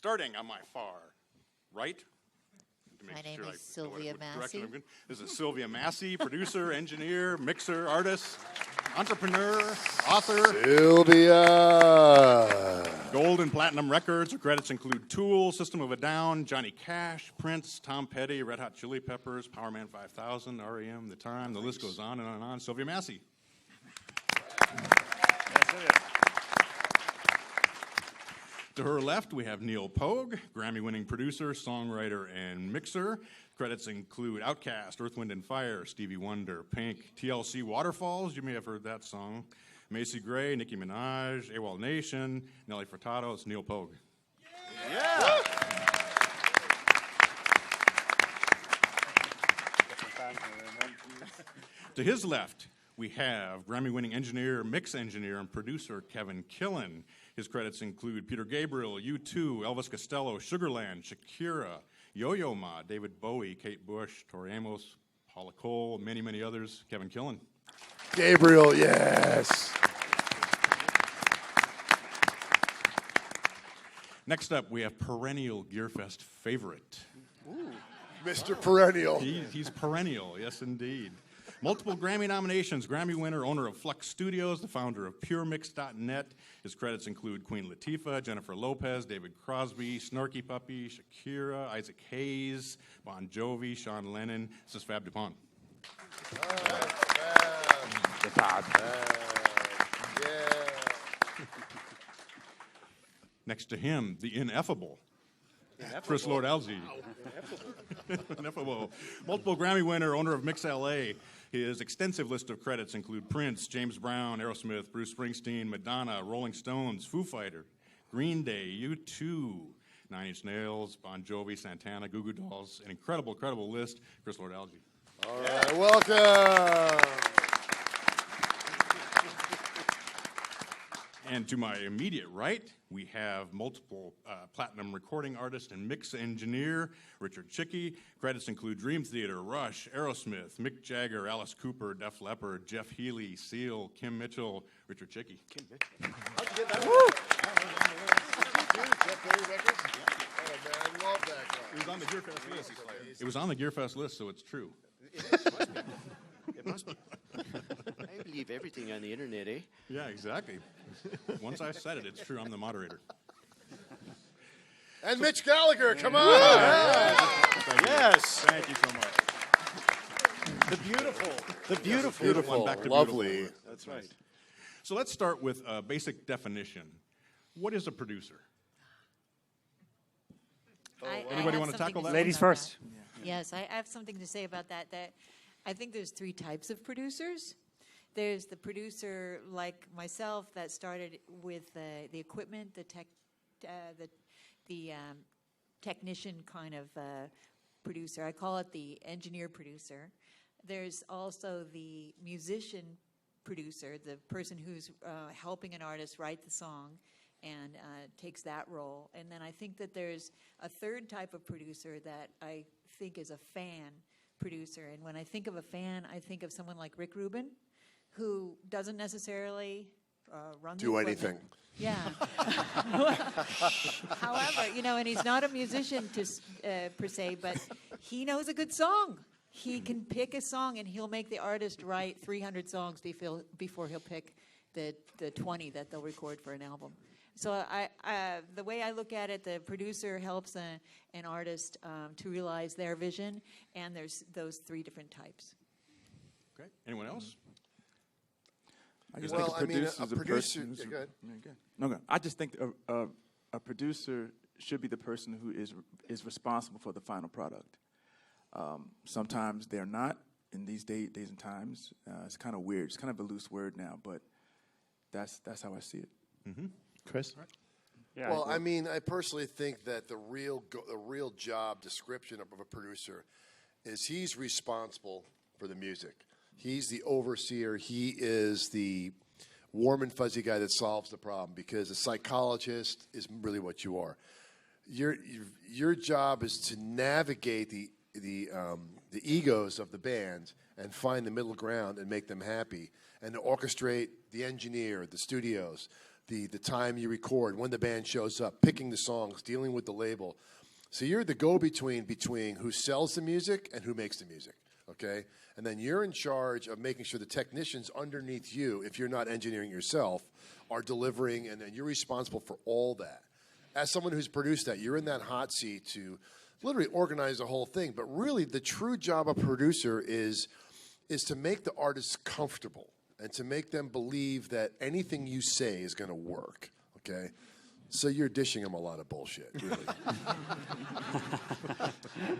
Starting on my far right. My name is Sylvia Massy. This is Sylvia Massy, producer, engineer, mixer, artist, entrepreneur, author. Sylvia! Gold and platinum records. Her credits include Tool, System of a Down, Johnny Cash, Prince, Tom Petty, Red Hot Chili Peppers, Power Man 5000, R.E.M., The Time. The list goes on and on and on. Sylvia Massy. To her left, we have Neal Pogue, Grammy-winning producer, songwriter, and mixer. Credits include Outkast, Earth, Wind & Fire, Stevie Wonder, Pink, TLC Waterfalls, you may have heard that song, Macy Gray, Nicki Minaj, AWOL Nation, Nelly Furtado. It's Neal Pogue. Yeah! To his left, we have Grammy-winning engineer, mix engineer, and producer Kevin Killen. His credits include Peter Gabriel, U2, Elvis Costello, Sugarland, Shakira, Yo-Yo Ma, David Bowie, Kate Bush, Tori Amos, Paula Cole, many, many others. Kevin Killen. Gabriel, yes. Next up, we have perennial GearFest favorite. Ooh. Mr. Perennial. He's perennial, yes, indeed. Multiple Grammy nominations, Grammy winner, owner of Flux Studios, the founder of PureMix.net. His credits include Queen Latifah, Jennifer Lopez, David Crosby, Snarky Puppy, Shakira, Isaac Hayes, Bon Jovi, Sean Lennon. This is Fab Dupont. Next to him, the ineffable. Chris Lord-Alge. Ineffable. Multiple Grammy winner, owner of MixLA. His extensive list of credits include Prince, James Brown, Aerosmith, Bruce Springsteen, Madonna, Rolling Stones, Foo Fighter, Green Day, U2, Nine Inch Nails, Bon Jovi, Santana, Goo Goo Dolls. An incredible, incredible list. Chris Lord-Alge. All right, welcome. And to my immediate right, we have multiple platinum recording artist and mix engineer, Richard Chycki. Credits include Dream Theater, Rush, Aerosmith, Mick Jagger, Alice Cooper, Def Leppard, Jeff Healey, Seal, Kim Mitchell, Richard Chycki. Kim Mitchell. How'd you get that? Woo! Jeff Healey records? Oh, man, I love that guy. It was on the GearFest list. It was on the GearFest list, so it's true. It must be. It must be. I believe everything on the internet, eh? Yeah, exactly. Once I said it, it's true. I'm the moderator. And Mitch Gallagher, come on! Yes. Thank you so much. The beautiful. Beautiful, back to lovely. Beautiful. That's right. So let's start with a basic definition. What is a producer? Anybody want to tackle that? Ladies first. Yes, I have something to say about that. That I think there's three types of producers. There's the producer like myself that started with the equipment, the technician kind of producer. I call it the engineer producer. There's also the musician producer, the person who's helping an artist write the song and takes that role. And then I think that there's a third type of producer that I think is a fan producer. And when I think of a fan, I think of someone like Rick Rubin, who doesn't necessarily run the equipment. Anything. Yeah. However, and he's not a musician per se, but he knows a good song. He can pick a song, and he'll make the artist write 300 songs before he'll pick the 20 that they'll record for an album. So the way I look at it, the producer helps an artist to realize their vision, and there's those three different types. Okay. Anyone else? I just think a producer. Go ahead. No, I just think a producer should be the person who is responsible for the final product. Sometimes they're not in these days and times. It's kind of weird. It's kind of a loose word now, but that's how I see it. Mm-hmm. Chris? Right. Yeah, Well, I mean, I personally think that the real job description of a producer is he's responsible for the music. He's the overseer. He is the warm and fuzzy guy that solves the problem, because a psychologist is really what you are. Your job is to navigate the egos of the band and find the middle ground and make them happy, and to orchestrate the engineer, the studios, the time you record, when the band shows up, picking the songs, dealing with the label. So you're the go-between between who sells the music and who makes the music, okay? And then you're in charge of making sure the technicians underneath you, if you're not engineering yourself, are delivering, and then you're responsible for all that. As someone who's produced that, you're in that hot seat to literally organize the whole thing. But really, the true job of a producer is to make the artists comfortable and to make them believe that anything you say is going to work, okay? So you're dishing them a lot of bullshit, really.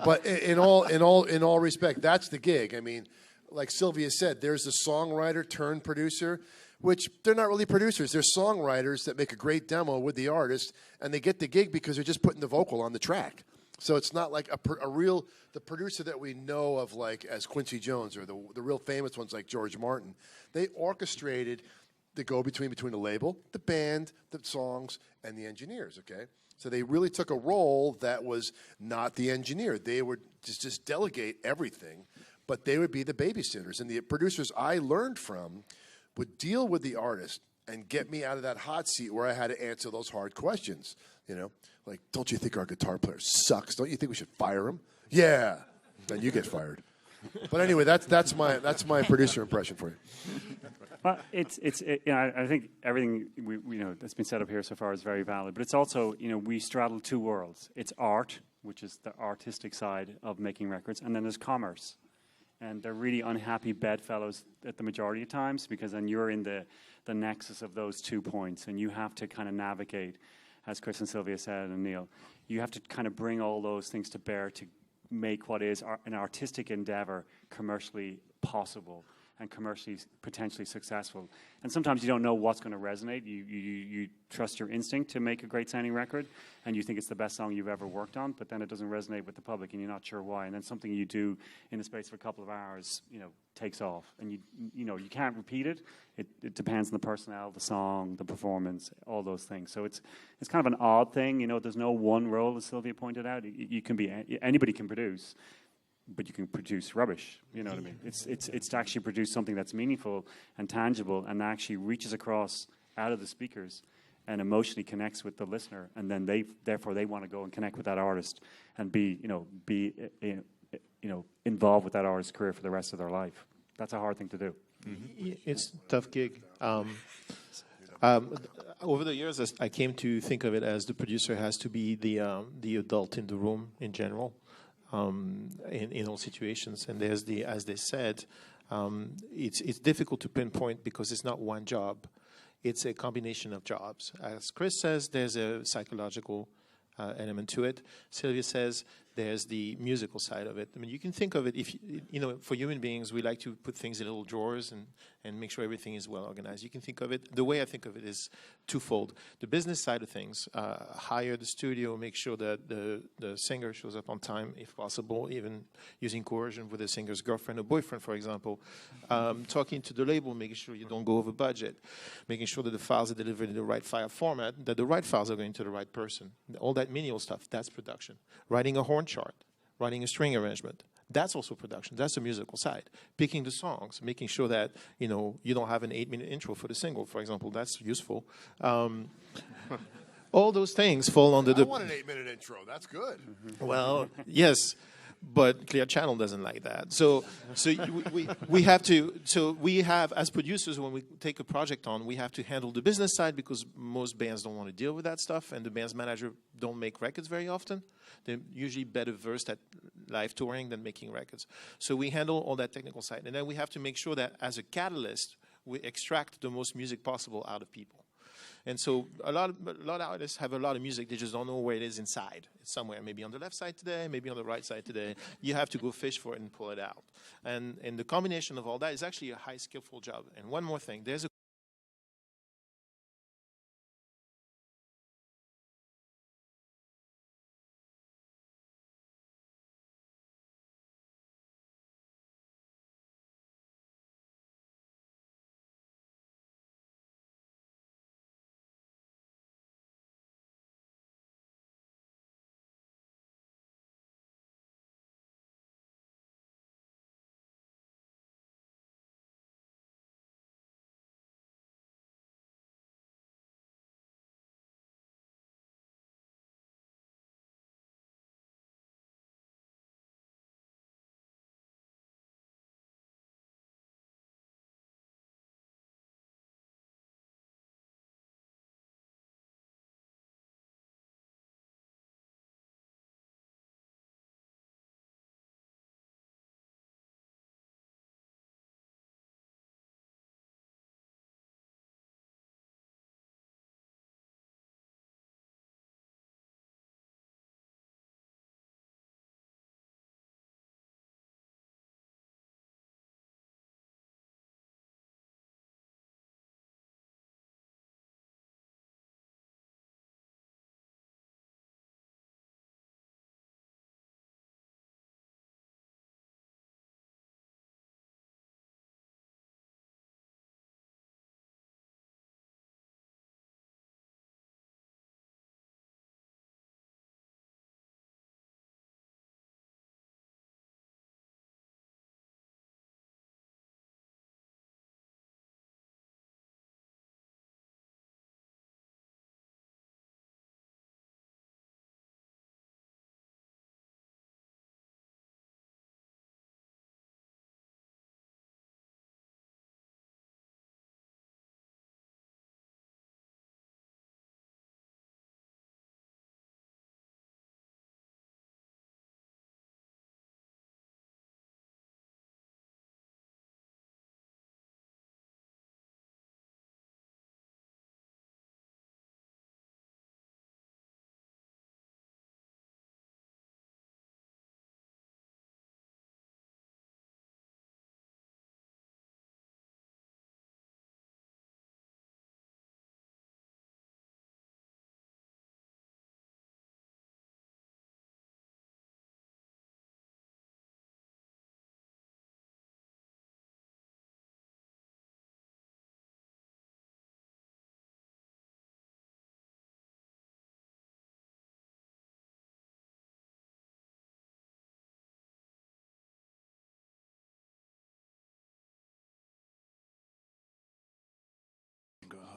But in all respect, that's the gig. I mean, like Sylvia said, there's a songwriter turned producer, which they're not really producers. They're songwriters that make a great demo with the artist, and they get the gig because they're just putting the vocal on the track. So it's not like the producer that we know of, like as Quincy Jones, or the real famous ones like George Martin. They orchestrated the go-between between the label, the band, the songs, and the engineers, okay? So they really took a role that was not the engineer. They would just delegate everything, but they would be the babysitters. And the producers I learned from would deal with the artist and get me out of that hot seat where I had to answer those hard questions, you know? Like, don't you think our guitar player sucks? Don't you think we should fire him? Yeah. Then you get fired. But anyway, that's my producer impression for you. Well, I think everything that's been said up here so far is very valid. But it's also, we straddle two worlds. It's art, which is the artistic side of making records, and then there's commerce. And they're really unhappy bedfellows at the majority of times, because then you're in the nexus of those 2 points, and you have to kind of navigate, as Chris and Sylvia said, and Neal, you have to kind of bring all those things to bear to make what is an artistic endeavor commercially possible and commercially potentially successful. And sometimes you don't know what's going to resonate. You trust your instinct to make a great sounding record, and you think it's the best song you've ever worked on, but then it doesn't resonate with the public, and you're not sure why. And then something you do in the space of a couple of hours, takes off, and you can't repeat it. It depends on the personnel, the song, the performance, all those things. So it's kind of an odd thing. There's no one role, as Sylvia pointed out. You can be anybody can produce, but you can produce rubbish. You know what I mean? It's to actually produce something that's meaningful and tangible and actually reaches across out of the speakers and emotionally connects with the listener, and then therefore they want to go and connect with that artist and be involved with that artist's career for the rest of their life. That's a hard thing to do. Mm-hmm. It's a tough gig. Over the years, I came to think of it as the producer has to be the adult in the room in general. In all situations, and there's as they said, it's difficult to pinpoint because it's not one job; it's a combination of jobs. As Chris says, there's a psychological element to it. Sylvia says there's the musical side of it. I mean, you can think of it if for human beings, we like to put things in little drawers and make sure everything is well organized. You can think of it. The way I think of it is twofold. The business side of things: hire the studio, make sure that the singer shows up on time, if possible, even using coercion with the singer's girlfriend or boyfriend, for example. Talking to the label, making sure you don't go over budget, making sure that the files are delivered in the right file format, that the right files are going to the right person. All that menial stuff, that's production. Writing a horn chart, writing a string arrangement, that's also production. That's the musical side. Picking the songs, making sure that you don't have an 8-minute intro for the single, for example. That's useful. All those things fall under I want an 8-minute intro. That's good. Well, yes, but Clear Channel doesn't like that. So we have to. So we have, as producers, when we take a project on, we have to handle the business side because most bands don't want to deal with that stuff, and the band's manager don't make records very often. They're usually better versed at live touring than making records. So we handle all that technical side, and then we have to make sure that as a catalyst, we extract the most music possible out of people. And so a lot of artists have a lot of music. They just don't know where it is inside. It's somewhere, maybe on the left side today, maybe on the right side today. You have to go fish for it and pull it out. And the combination of all that is actually a high skillful job. And one more thing, there's a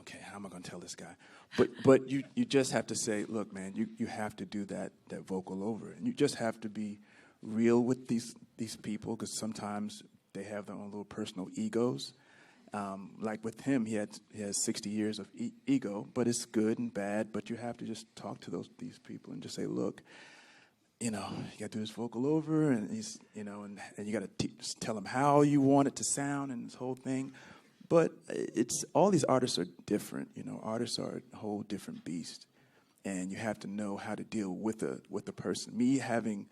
okay, how am I going to tell this guy? But you just have to say, look, man, you have to do that vocal over. And you just have to be real with these people, because sometimes they have their own little personal egos. Like with him, he has 60 years of ego, but it's good and bad. But you have to just talk to these people and just say, look, you got to do this vocal over, and he's, and you got to tell him how you want it to sound and this whole thing. But it's all these artists are different. Artists are a whole different beast, and you have to know how to deal with the person. Me having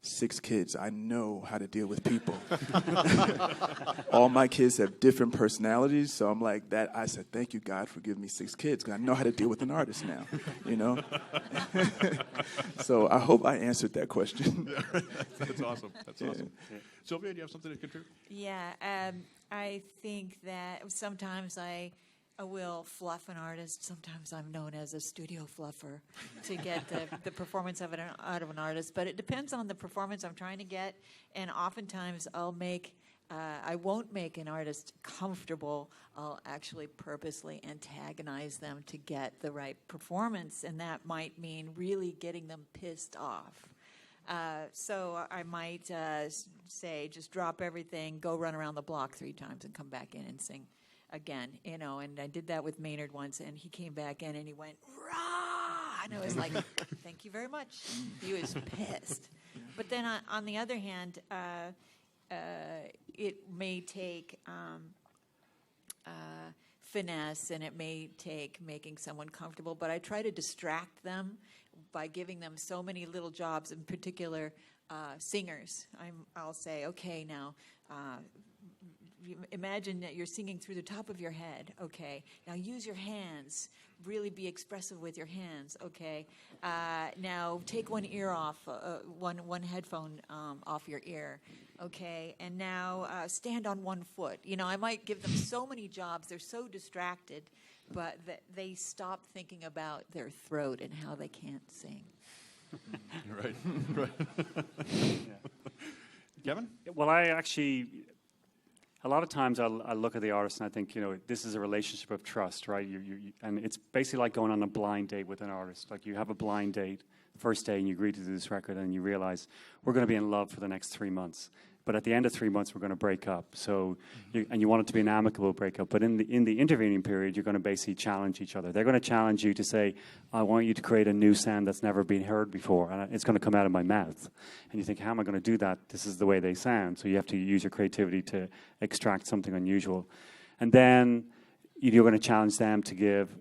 6 kids, I know how to deal with people. All my kids have different personalities, so I'm like that. I said, thank you, God, for giving me 6 kids, because I know how to deal with an artist now, So I hope I answered that question. That's awesome. That's awesome. Yeah. Sylvia, do you have something to contribute? Yeah, I think that sometimes I will fluff an artist. Sometimes I'm known as a studio fluffer to get the performance of it out of an artist. But it depends on the performance I'm trying to get. And oftentimes I won't make an artist comfortable. I'll actually purposely antagonize them to get the right performance. And that might mean really getting them pissed off. So I might say, just drop everything, go run around the block 3 times and come back in and sing again, and I did that with Maynard once, and he came back in and he went, rah! And I was like, thank you very much. He was pissed. But then on the other hand, it may take finesse, and it may take making someone comfortable, but I try to distract them by giving them so many little jobs, in particular singers. I'll say, okay, now, imagine that you're singing through the top of your head. Okay, now use your hands. Really be expressive with your hands. Okay, now take one ear off, one headphone off your ear. Okay, and now stand on one foot. I might give them so many jobs. They're so distracted, but they stop thinking about their throat and how they can't sing. Right. Yeah. Kevin? Well, a lot of times I look at the artist and I think, this is a relationship of trust, right? And it's basically like going on a blind date with an artist. Like you have a blind date first day and you agree to do this record and you realize we're going to be in love for the next 3 months. But at the end of 3 months, we're going to break up. So, you want it to be an amicable breakup. But in the intervening period, you're going to basically challenge each other. They're going to challenge you to say, I want you to create a new sound that's never been heard before. And it's going to come out of my mouth. And you think, how am I going to do that? This is the way they sound. So you have to use your creativity to extract something unusual. And then you're going to challenge them to give,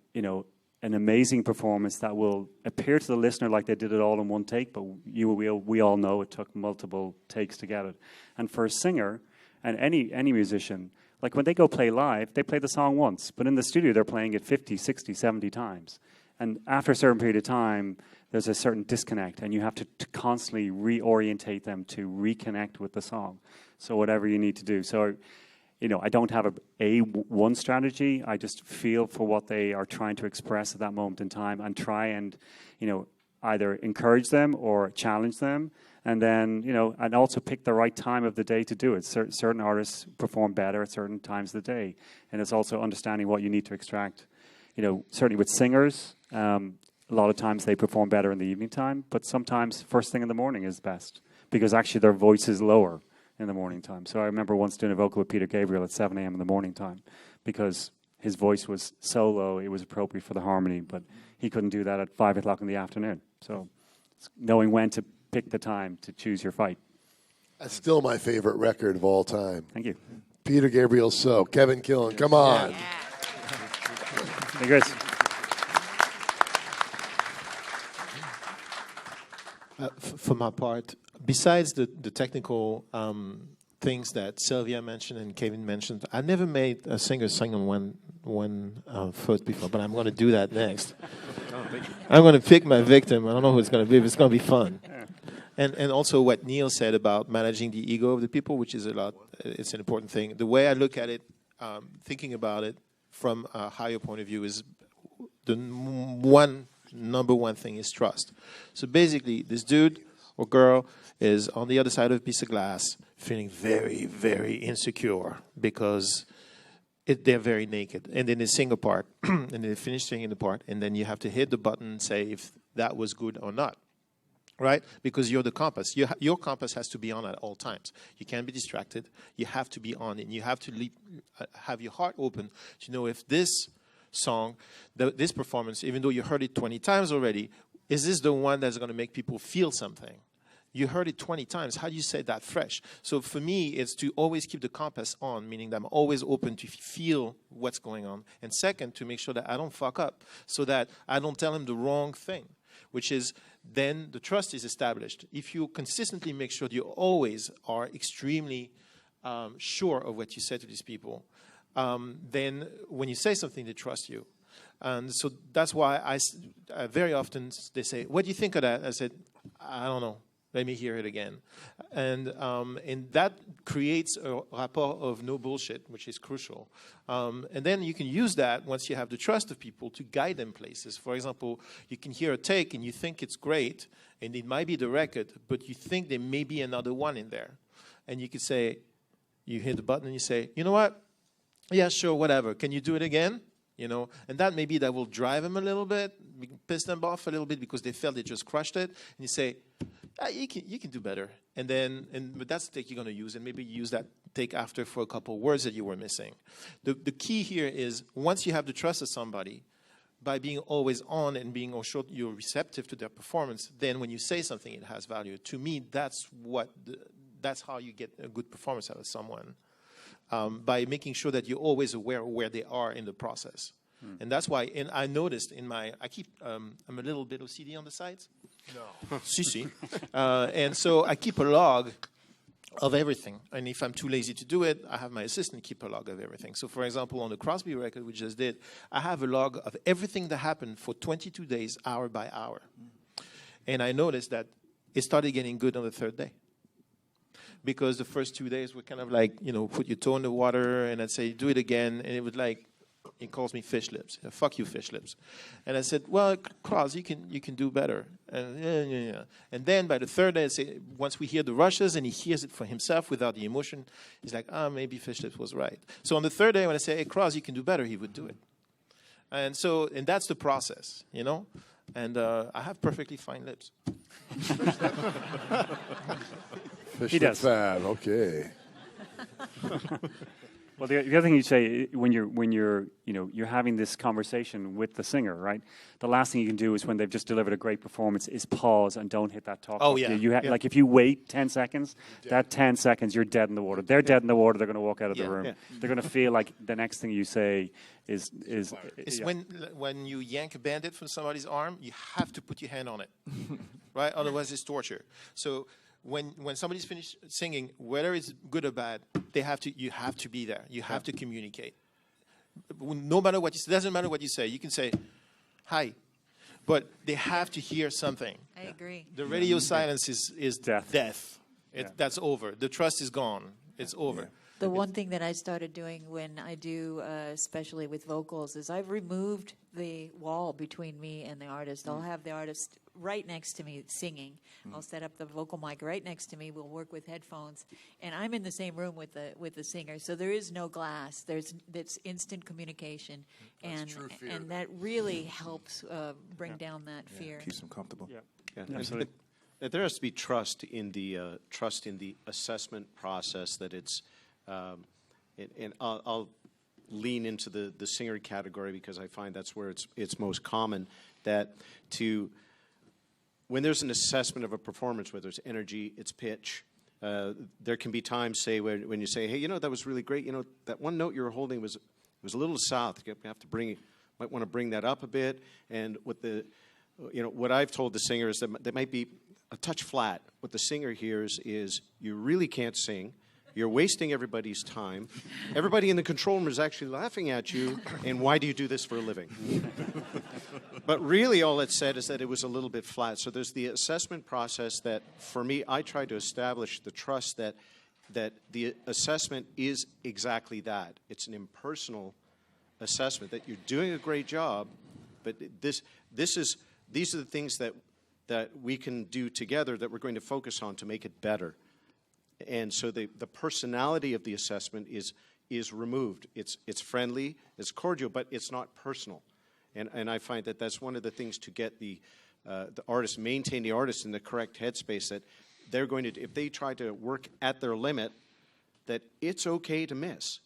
an amazing performance that will appear to the listener like they did it all in one take, but we all know it took multiple takes to get it. And for a singer, and any musician, like when they go play live, they play the song once, but in the studio they're playing it 50, 60, 70 times. And after a certain period of time, there's a certain disconnect, and you have to constantly reorientate them to reconnect with the song. So whatever you need to do. So I don't have one strategy. I just feel for what they are trying to express at that moment in time and try and, either encourage them or challenge them. And then, and also pick the right time of the day to do it. Certain artists perform better at certain times of the day. And it's also understanding what you need to extract. Certainly with singers, a lot of times they perform better in the evening time, but sometimes first thing in the morning is best because actually their voice is lower in the morning time. So I remember once doing a vocal with Peter Gabriel at 7 a.m. in the morning time because his voice was so low, it was appropriate for the harmony, but he couldn't do that at 5 o'clock in the afternoon. So knowing when to pick the time to choose your fight. That's still my favorite record of all time. Thank you. Peter Gabriel's So. Kevin Killen, come on. Yeah. Hey, Chris. For my part, besides the technical things that Sylvia mentioned and Kevin mentioned, I never made a singer sing on one foot before, but I'm going to do that next. I'm going to pick my victim. I don't know who it's going to be, but it's going to be fun. And also what Neal said about managing the ego of the people, which is it's an important thing. The way I look at it, thinking about it from a higher point of view, is the number one thing is trust. So basically, this dude or girl is on the other side of a piece of glass, feeling very, very insecure because they're very naked. And then they sing a part, and then they finish singing the part, and then you have to hit the button and say if that was good or not, right? Because you're the compass. Your compass has to be on at all times. You can't be distracted. You have to be on, and you have to have your heart open to know if this song, this performance, even though you heard it 20 times already, is this the one that's going to make people feel something? You heard it 20 times. How do you say that fresh? So for me, it's to always keep the compass on, meaning that I'm always open to feel what's going on. And second, to make sure that I don't fuck up, so that I don't tell him the wrong thing, which is then the trust is established. If you consistently make sure that you always are extremely sure of what you said to these people, then when you say something, they trust you. And so that's why I very often they say, "What do you think of that?" I said, "I don't know. Let me hear it again." And that creates a rapport of no bullshit, which is crucial. And then you can use that once you have the trust of people to guide them places. For example, you can hear a take and you think it's great, and it might be the record, but you think there may be another one in there. And you could say, you hit the button and you say, "You know what? Yeah, sure, whatever. Can you do it again?" You know, and that maybe that will drive them a little bit, piss them off a little bit because they felt they just crushed it. And you say, you can do better. But that's the take you're going to use, and maybe use that take after for a couple of words that you were missing. The key here is once you have the trust of somebody, by being always on and being sure you're receptive to their performance, then when you say something, it has value. To me, that's how you get a good performance out of someone. By making sure that you're always aware of where they are in the process. And that's why, and I noticed I'm a little bit OCD on the sides. No. Si. And so I keep a log of everything. And if I'm too lazy to do it, I have my assistant keep a log of everything. So for example, on the Crosby record we just did, I have a log of everything that happened for 22 days, hour by hour. And I noticed that it started getting good on the third day. Because the first 2 days were kind of like, put your toe in the water, and I'd say, do it again, and it would he calls me fish lips. Fuck you, fish lips. And I said, well, Klaus, you can do better. And then by the third day, I'd say, once we hear the rushes and he hears it for himself without the emotion, he's like, maybe fish lips was right. So on the third day, when I say, hey, Klaus, you can do better, he would do it. And that's the process, And I have perfectly fine lips. He does. Fab, okay. Well, the other thing you say when you're having this conversation with the singer, right? The last thing you can do is when they've just delivered a great performance is pause and don't hit that talk. Oh yeah. Like if you wait 10 seconds, that 10 seconds you're dead in the water. They're dead in the water. They're going to walk out of the room. Yeah. They're going to feel like the next thing you say is. It's when you yank a Band-Aid from somebody's arm, you have to put your hand on it, right? Otherwise, it's torture. So. When somebody's finished singing, whether it's good or bad, you have to be there. You have to communicate. No matter what you say, doesn't matter what you say. You can say, hi, but they have to hear something. I agree. The radio silence is death. That's over. The trust is gone. It's over. Yeah. The one thing that I started doing when I do, especially with vocals, is I've removed the wall between me and the artist. I'll have the artist right next to me singing. I'll set up the vocal mic right next to me. We'll work with headphones, and I'm in the same room with the singer. So there is no glass. That's instant communication, and that really helps bring down that fear. Keeps them comfortable. Yeah. Absolutely. There has to be trust in the assessment process. That it's, and I'll lean into the singer category because I find that's where it's most common. That when there's an assessment of a performance, whether it's energy, it's pitch, there can be times, say, when you say, hey, that was really great. That one note you were holding was a little south. You have to might want to bring that up a bit. And what I've told the singer is that might be a touch flat. What the singer hears is you really can't sing. You're wasting everybody's time. Everybody in the control room is actually laughing at you. And why do you do this for a living? But really all it said is that it was a little bit flat. So there's the assessment process that, for me, I try to establish the trust that the assessment is exactly that. It's an impersonal assessment, that you're doing a great job, but these are the things that we can do together that we're going to focus on to make it better. And so the personality of the assessment is is removed. It's friendly, it's cordial, but it's not personal. And I find that that's one of the things to get the artist, maintain the artist in the correct headspace, that they're going to, if they try to work at their limit, that it's okay to miss.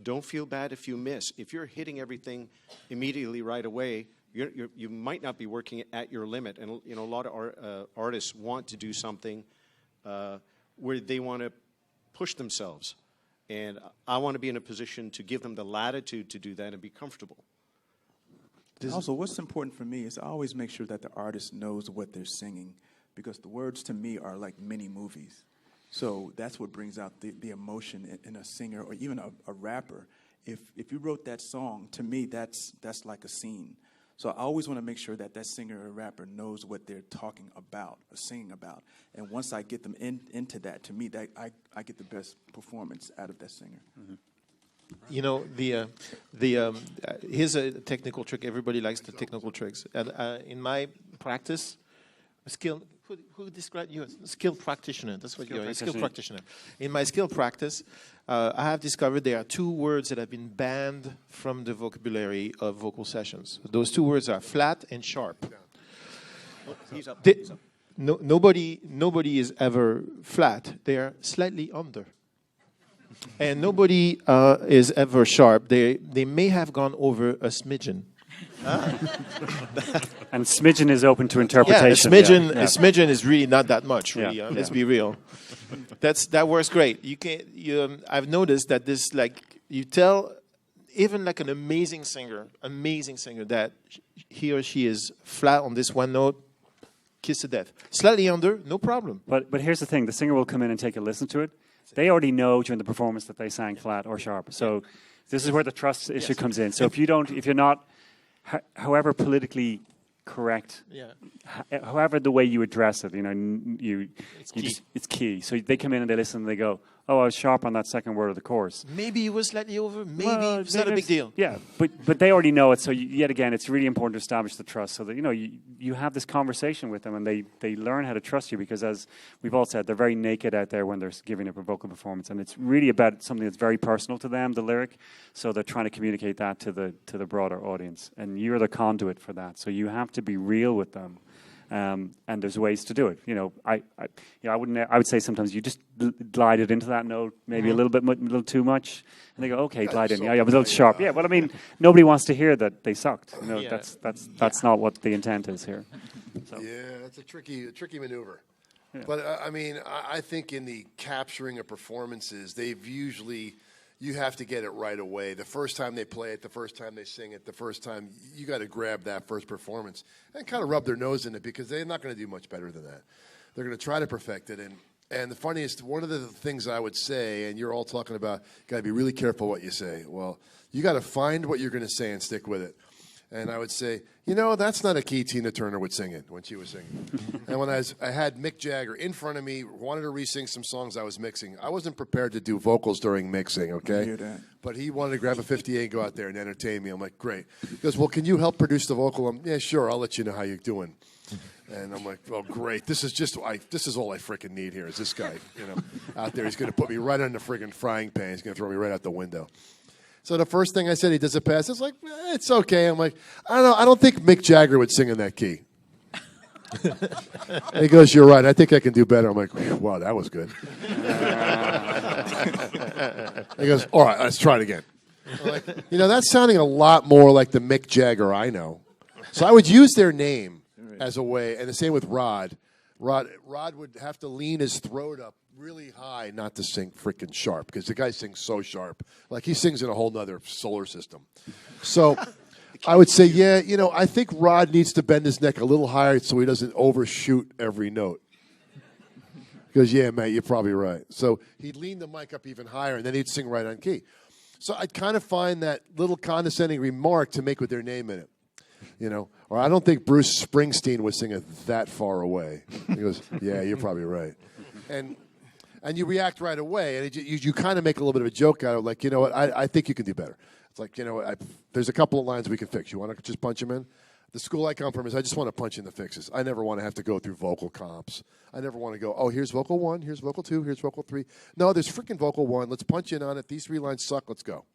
Don't feel bad if you miss. If you're hitting everything immediately right away, you might not be working at your limit. And a lot of artists want to do something where they want to push themselves. And I want to be in a position to give them the latitude to do that and be comfortable. Also, what's important for me is I always make sure that the artist knows what they're singing, because the words to me are like mini movies. So that's what brings out the emotion in a singer or even a rapper. If you wrote that song, to me, that's like a scene. So I always want to make sure that that singer or rapper knows what they're talking about or singing about. And once I get them into that, to me, that I get the best performance out of that singer. Mm-hmm. You know, here's a technical trick. Everybody likes the technical tricks. In my practice, who described you as a skilled practitioner? That's what you are, a skilled practitioner. In my skilled practice, I have discovered there are two words that have been banned from the vocabulary of vocal sessions. Those two words are flat and sharp. He's up. Nobody is ever flat. They are slightly under. And nobody is ever sharp. They may have gone over a smidgen. And smidgen is open to interpretation. Yeah, a smidgen is really not that much. Really, Yeah. let's be real. That works great. I've noticed that this, like, you tell even like an amazing singer that he or she is flat on this one note, kiss to death. Slightly under, no problem. But here's the thing: the singer will come in and take a listen to it. They already know during the performance that they sang flat or sharp. So this is where the trust issue comes in. So if you're not, however politically correct, however the way you address it, it's key. So they come in and they listen and they go, oh, I was sharp on that second word of the chorus. Maybe it was slightly over. Maybe it's not a big deal. Yeah, but they already know it. So yet again, it's really important to establish the trust so that you have this conversation with them and they learn how to trust you, because as we've all said, they're very naked out there when they're giving a vocal performance, and it's really about something that's very personal to them, the lyric. So they're trying to communicate that to the broader audience, and you're the conduit for that. So you have to be real with them. And there's ways to do it. I would say sometimes you just glide it into that note, maybe a little too much, and they go, okay, glide in. Yeah, I was a little sharp. Yeah, well, I mean, nobody wants to hear that they sucked. That's not what the intent is here. So. Yeah, that's a tricky maneuver. Yeah. But I think in the capturing of performances, you have to get it right away. The first time they play it, the first time they sing it, the first time, you got to grab that first performance and kind of rub their nose in it, because they're not going to do much better than that. They're going to try to perfect it. And the funniest, one of the things I would say, and you're all talking about, got to be really careful what you say. Well, you got to find what you're going to say and stick with it. And I would say, that's not a key Tina Turner would sing it when she was singing. And when I had Mick Jagger in front of me, wanted to re-sing some songs I was mixing. I wasn't prepared to do vocals during mixing, okay? I hear that. But he wanted to grab a 58 and go out there and entertain me. I'm like, great. He goes, well, can you help produce the vocal? Yeah, sure. I'll let you know how you're doing. And I'm like, oh, great. This is all I freaking need here is this guy, out there. He's going to put me right on the friggin' frying pan. He's going to throw me right out the window. So the first thing I said, he does a pass. It's like, it's okay. I'm like, I don't think Mick Jagger would sing in that key. He goes, you're right. I think I can do better. I'm like, wow, that was good. He goes, all right, let's try it again. I'm like, that's sounding a lot more like the Mick Jagger I know. So I would use their name as a way, and the same with Rod. Rod would have to lean his throat up really high not to sing freaking sharp, because the guy sings so sharp. Like he sings in a whole nother solar system. So I would say, I think Rod needs to bend his neck a little higher so he doesn't overshoot every note. He goes, yeah, mate, you're probably right. So he'd lean the mic up even higher, and then he'd sing right on key. So I'd kind of find that little condescending remark to make with their name in it. Or I don't think Bruce Springsteen would sing it that far away. He goes, yeah, you're probably right. And you react right away, and you kind of make a little bit of a joke out of it, like, I think you can do better. It's like, there's a couple of lines we can fix. You want to just punch them in? The school I come from is I just want to punch in the fixes. I never want to have to go through vocal comps. I never want to go, oh, here's vocal 1, here's vocal 2, here's vocal 3. No, there's freaking vocal 1. Let's punch in on it. These 3 lines suck. Let's go.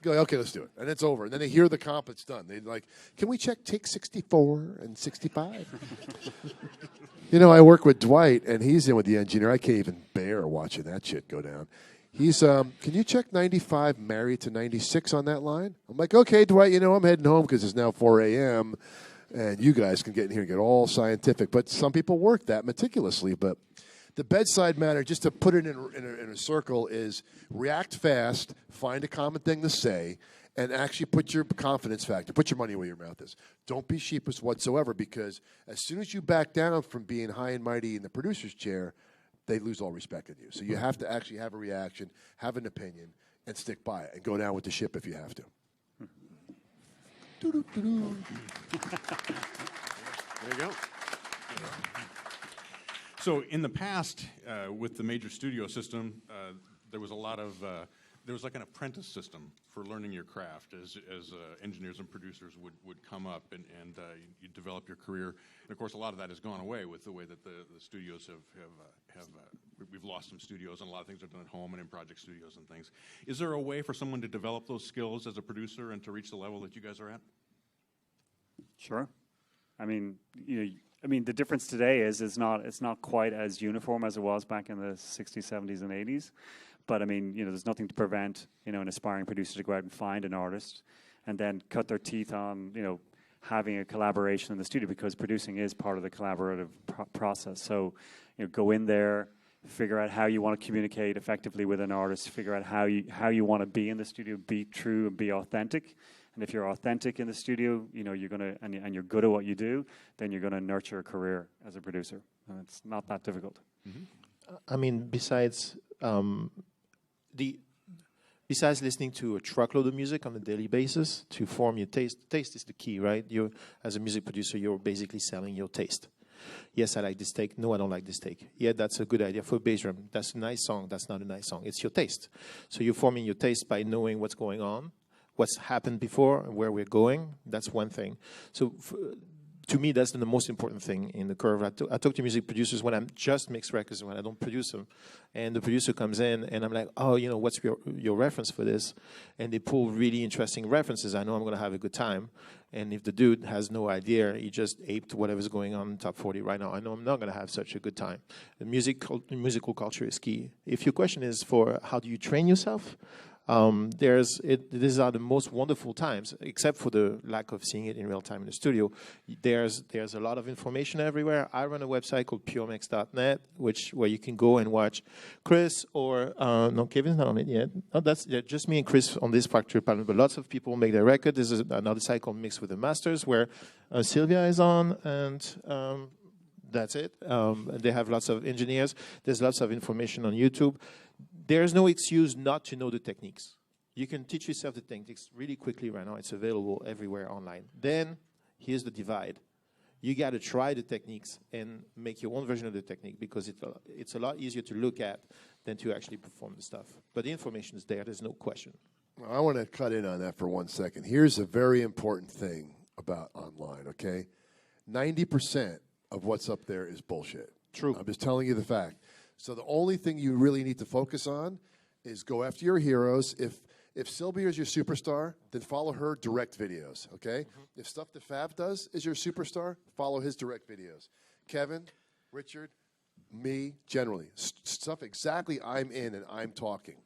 Go, okay, let's do it. And it's over. And then they hear the comp, it's done. They're like, can we check take 64 and 65? You know, I work with Dwight, and he's in with the engineer. I can't even bear watching that shit go down. He's, can you check 95 married to 96 on that line? I'm like, okay, Dwight, you know, I'm heading home because it's now 4 a.m., and you guys can get in here and get all scientific. But some people work that meticulously. But the bedside manner, just to put it in a circle, is react fast, find a common thing to say, and actually put your confidence factor, put your money where your mouth is. Don't be sheepish whatsoever, because as soon as you back down from being high and mighty in the producer's chair, they lose all respect in you. So you have to actually have a reaction, have an opinion, and stick by it, and go down with the ship if you have to. There you go. So in the past, with the major studio system, there was a lot of there was like an apprentice system for learning your craft as engineers and producers would come up and you develop your career. And of course, a lot of that has gone away with the way that the studios have we've lost some studios, and a lot of things are done at home and in project studios and things. Is there a way for someone to develop those skills as a producer and to reach the level that you guys are at? Sure. I mean, the difference today is it's not quite as uniform as it was back in the 60s, 70s, and 80s. But I mean, there's nothing to prevent, an aspiring producer to go out and find an artist and then cut their teeth on, having a collaboration in the studio, because producing is part of the collaborative process. So, go in there, figure out how you want to communicate effectively with an artist, figure out how you want to be in the studio, be true and be authentic. And if you're authentic in the studio, you're gonna and you're good at what you do, then you're gonna nurture a career as a producer, and it's not that difficult. Mm-hmm. I mean, besides listening to a truckload of music on a daily basis to form your taste is the key, right? You, as a music producer, you're basically selling your taste. Yes, I like this take. No, I don't like this take. Yeah, that's a good idea for a bass drum. That's a nice song. That's not a nice song. It's your taste. So you're forming your taste by knowing what's going on, what's happened before, and where we're going. That's one thing. So to me, that's the most important thing in the curve. I talk to music producers when I'm just mix records, when I don't produce them. And the producer comes in, and I'm like, oh, what's your reference for this? And they pull really interesting references. I know I'm going to have a good time. And if the dude has no idea, he just aped whatever's going on in top 40 right now, I know I'm not going to have such a good time. The musical culture is key. If your question is for how do you train yourself, these are the most wonderful times, except for the lack of seeing it in real time in the studio. There's a lot of information everywhere. I run a website called puremix.net, where you can go and watch Chris or no, Kevin's not on it yet. No, that's just me and Chris on this factory panel. But lots of people make their record. There's another site called Mix with the Masters where Sylvia is on, and that's it. They have lots of engineers. There's lots of information on YouTube. There's no excuse not to know the techniques. You can teach yourself the techniques really quickly right now. It's available everywhere online. Then, here's the divide. You got to try the techniques and make your own version of the technique, because it's a lot easier to look at than to actually perform the stuff. But the information is there. There's no question. I want to cut in on that for 1 second. Here's a very important thing about online, okay? 90% of what's up there is bullshit. True. I'm just telling you the fact. So the only thing you really need to focus on is go after your heroes. If Sylvia is your superstar, then follow her direct videos, okay? Mm-hmm. If stuff that Fab does is your superstar, follow his direct videos. Kevin, Richard, me, generally. Stuff exactly I'm in and I'm talking.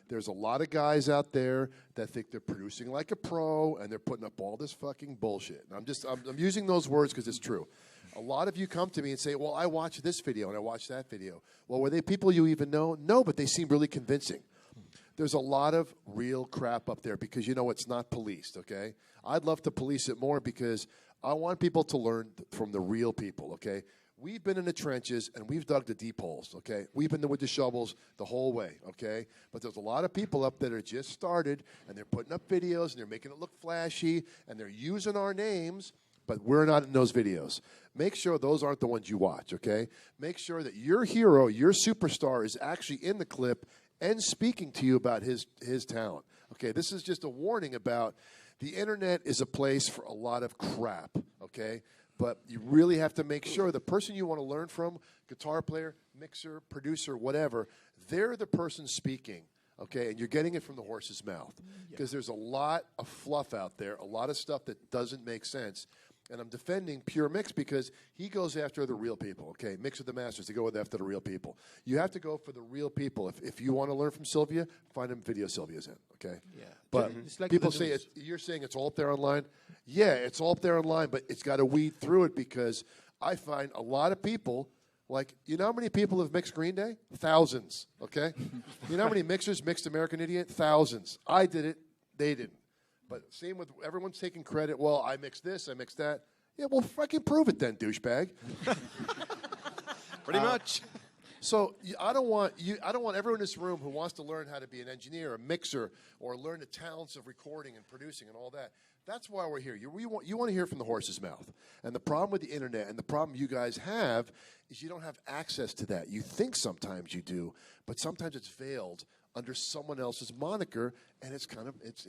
There's a lot of guys out there that think they're producing like a pro and they're putting up all this fucking bullshit. And I'm using those words because it's true. A lot of you come to me and say, well, I watched this video and I watched that video. Well, were they people you even know? No, but they seem really convincing. There's a lot of real crap up there because, it's not policed, okay? I'd love to police it more because I want people to learn from the real people, okay? We've been in the trenches and we've dug the deep holes, okay? We've been there with the shovels the whole way, okay? But there's a lot of people up there that just started and they're putting up videos and they're making it look flashy and they're using our names, but we're not in those videos. Make sure those aren't the ones you watch, okay? Make sure that your hero, your superstar, is actually in the clip and speaking to you about his talent. Okay, this is just a warning about The internet is a place for a lot of crap, okay? But you really have to make sure the person you want to learn from, guitar player, mixer, producer, whatever, they're the person speaking, okay? And you're getting it from the horse's mouth. Because there's a lot of fluff out there, a lot of stuff that doesn't make sense. And I'm defending Pure Mix because he goes after the real people, okay? Mix with the masters, they go after the real people. You have to go for the real people. If you want to learn from Sylvia, find him video Sylvia's in, okay? Yeah. But It's like people the say, news. you're saying it's all up there online? Yeah, it's all up there online, but it's got to weed through it because I find a lot of people, like, you know how many people have mixed Green Day? Thousands, okay? You know how many mixers mixed American Idiot? Thousands. I did it, they didn't. But same with everyone's taking credit. Well, I mixed this, I mixed that. Yeah, well, fucking prove it then, douchebag. Pretty much. So I don't want everyone in this room who wants to learn how to be an engineer, a mixer, or learn the talents of recording and producing and all that. That's why we're here. You want to hear from the horse's mouth. And the problem with the internet and the problem you guys have is you don't have access to that. You think sometimes you do, but sometimes it's veiled under someone else's moniker, and it's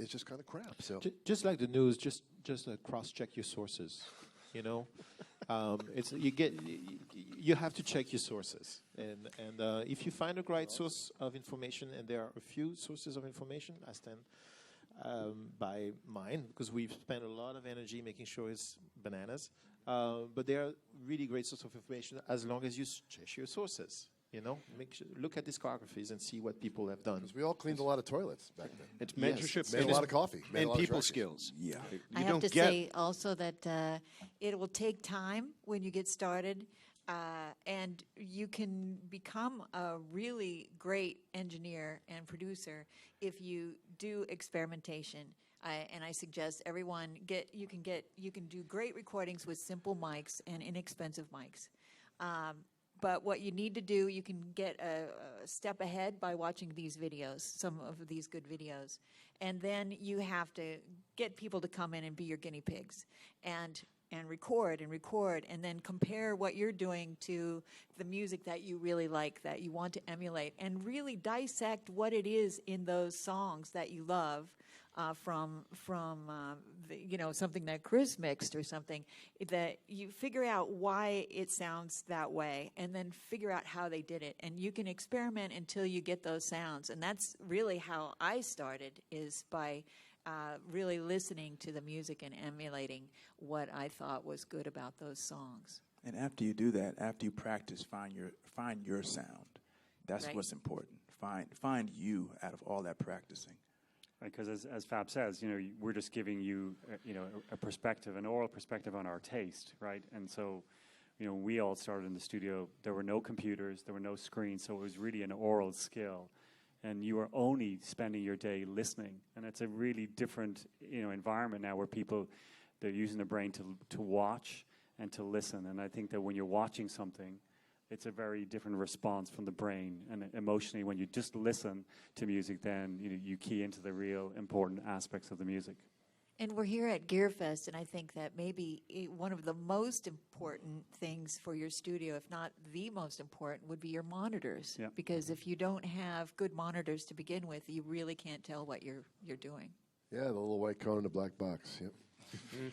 just kind of crap. So Just like the news, just cross-check your sources. You know, you have to check your sources, and if you find a right source of information, and there are a few sources of information, I stand by mine because we've spent a lot of energy making sure it's bananas. But they are really great source of information as long as you check your sources. You know, look at discographies and see what people have done. because we all cleaned a lot of toilets back then. It's mentorship Made a lot of coffee. Made a and lot of people drinking. skills. Yeah. I have to say also that it will take time when you get started, and you can become a really great engineer and producer if you do experimentation. And I suggest everyone you can do great recordings with simple mics and inexpensive mics. But what you need to do, you can get a step ahead by watching these videos, some of these good videos. And then you have to get people to come in and be your guinea pigs and record, and then compare what you're doing to the music that you really like, that you want to emulate, and really dissect what it is in those songs that you love. From something that Chris mixed or something, that you figure out why it sounds that way and then figure out how they did it. And you can experiment until you get those sounds. And that's really how I started, is by really listening to the music and emulating what I thought was good about those songs. And after you do that, after you practice, find your sound. That's Right. what's important. Find you out of all that practicing. Because as Fab says, we're just giving you, a perspective, an oral perspective on our taste, right? And so, we all started in the studio. There were no computers, there were no screens, so it was really an oral skill. And you are only spending your day listening. And it's a really different, environment now where they're using their brain to watch and to listen. And I think that when you're watching something, it's a very different response from the brain. And emotionally, when you just listen to music, then you key into the real important aspects of the music. And we're here at GearFest, and I think that maybe one of the most important things for your studio, if not the most important, would be your monitors. Yeah. Because if you don't have good monitors to begin with, you really can't tell what you're doing. Yeah, the little white cone in the black box. Yep.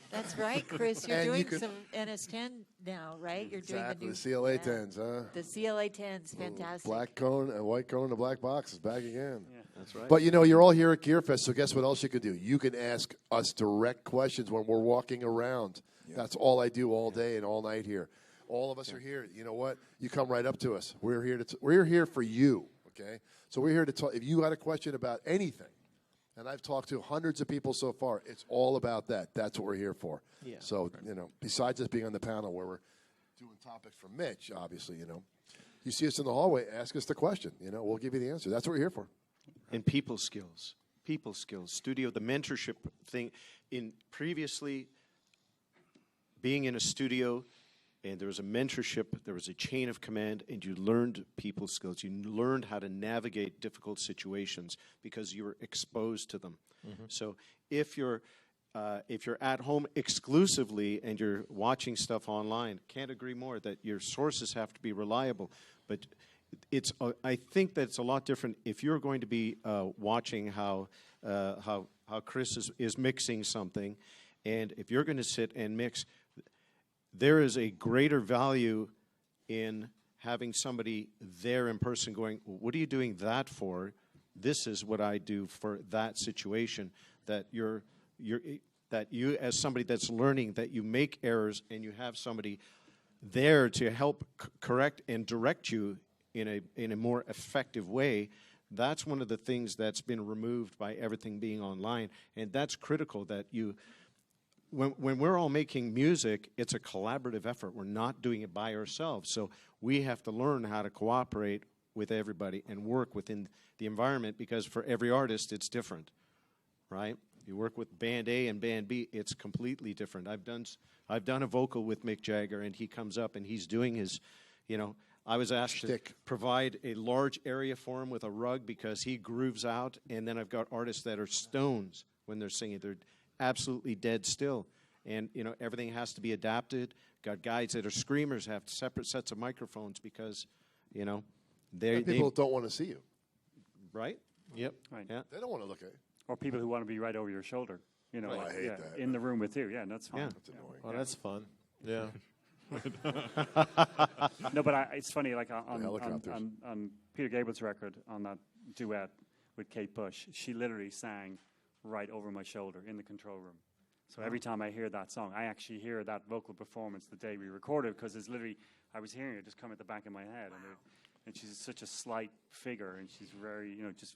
That's right, Chris. You're And you doing could- some NS10 now, right? You're Exactly. doing The CLA 10s, huh? The CLA 10s, fantastic. Black cone and white cone in the black box is back again. Yeah. That's right. But you're all here at GearFest, so guess what else you could do? You can ask us direct questions when we're walking around. That's all I do all day and all night here. All of us are here. You know what? You come right up to us. We're here for you. Okay. So we're here to talk. If you got a question about anything, and I've talked to hundreds of people so far, it's all about that. That's what we're here for. Yeah. So besides us being on the panel where we're doing topics from Mitch, obviously, you see us in the hallway, ask us the question. We'll give you the answer. That's what we're here for. And people skills, studio, the mentorship thing. In previously being in a studio, and there was a mentorship, there was a chain of command, and you learned people skills. You learned how to navigate difficult situations because you were exposed to them. Mm-hmm. So if you're at home exclusively and you're watching stuff online, can't agree more that your sources have to be reliable. But I think that it's a lot different if you're going to be watching how how Chris is mixing something, and if you're going to sit and mix, there is a greater value in having somebody there in person going, what are you doing that for? This is what I do for that situation. That that you, as somebody that's learning, that you make errors and you have somebody there to help correct and direct you in a more effective way. That's one of the things that's been removed by everything being online, and that's critical. That you, when we're all making music, it's a collaborative effort. We're not doing it by ourselves, so we have to learn how to cooperate with everybody and work within the environment, because for every artist it's different, right? You work with band A and band B, it's completely different. I've done a vocal with Mick Jagger, and he comes up and he's doing his, I was asked to provide a large area for him with a rug because he grooves out, and then I've got artists that are stones when they're singing. They're absolutely dead still, and everything has to be adapted. Got guys that are screamers, have separate sets of microphones because, people don't want to see you. Right? Yep. Right. Yeah. They don't want to look at you. Or people who want to be right over your shoulder, I hate that. in the room with you. Yeah, that's fine. Yeah. That's annoying. Well, that's fun. Yeah. No, but it's funny, like helicopters. on Peter Gable's record, on that duet with Kate Bush, she literally sang right over my shoulder in the control room. So every time I hear that song, I actually hear that vocal performance the day we recorded, because it's literally, I was hearing it just come at the back of my head. And she's such a slight figure, and she's very, just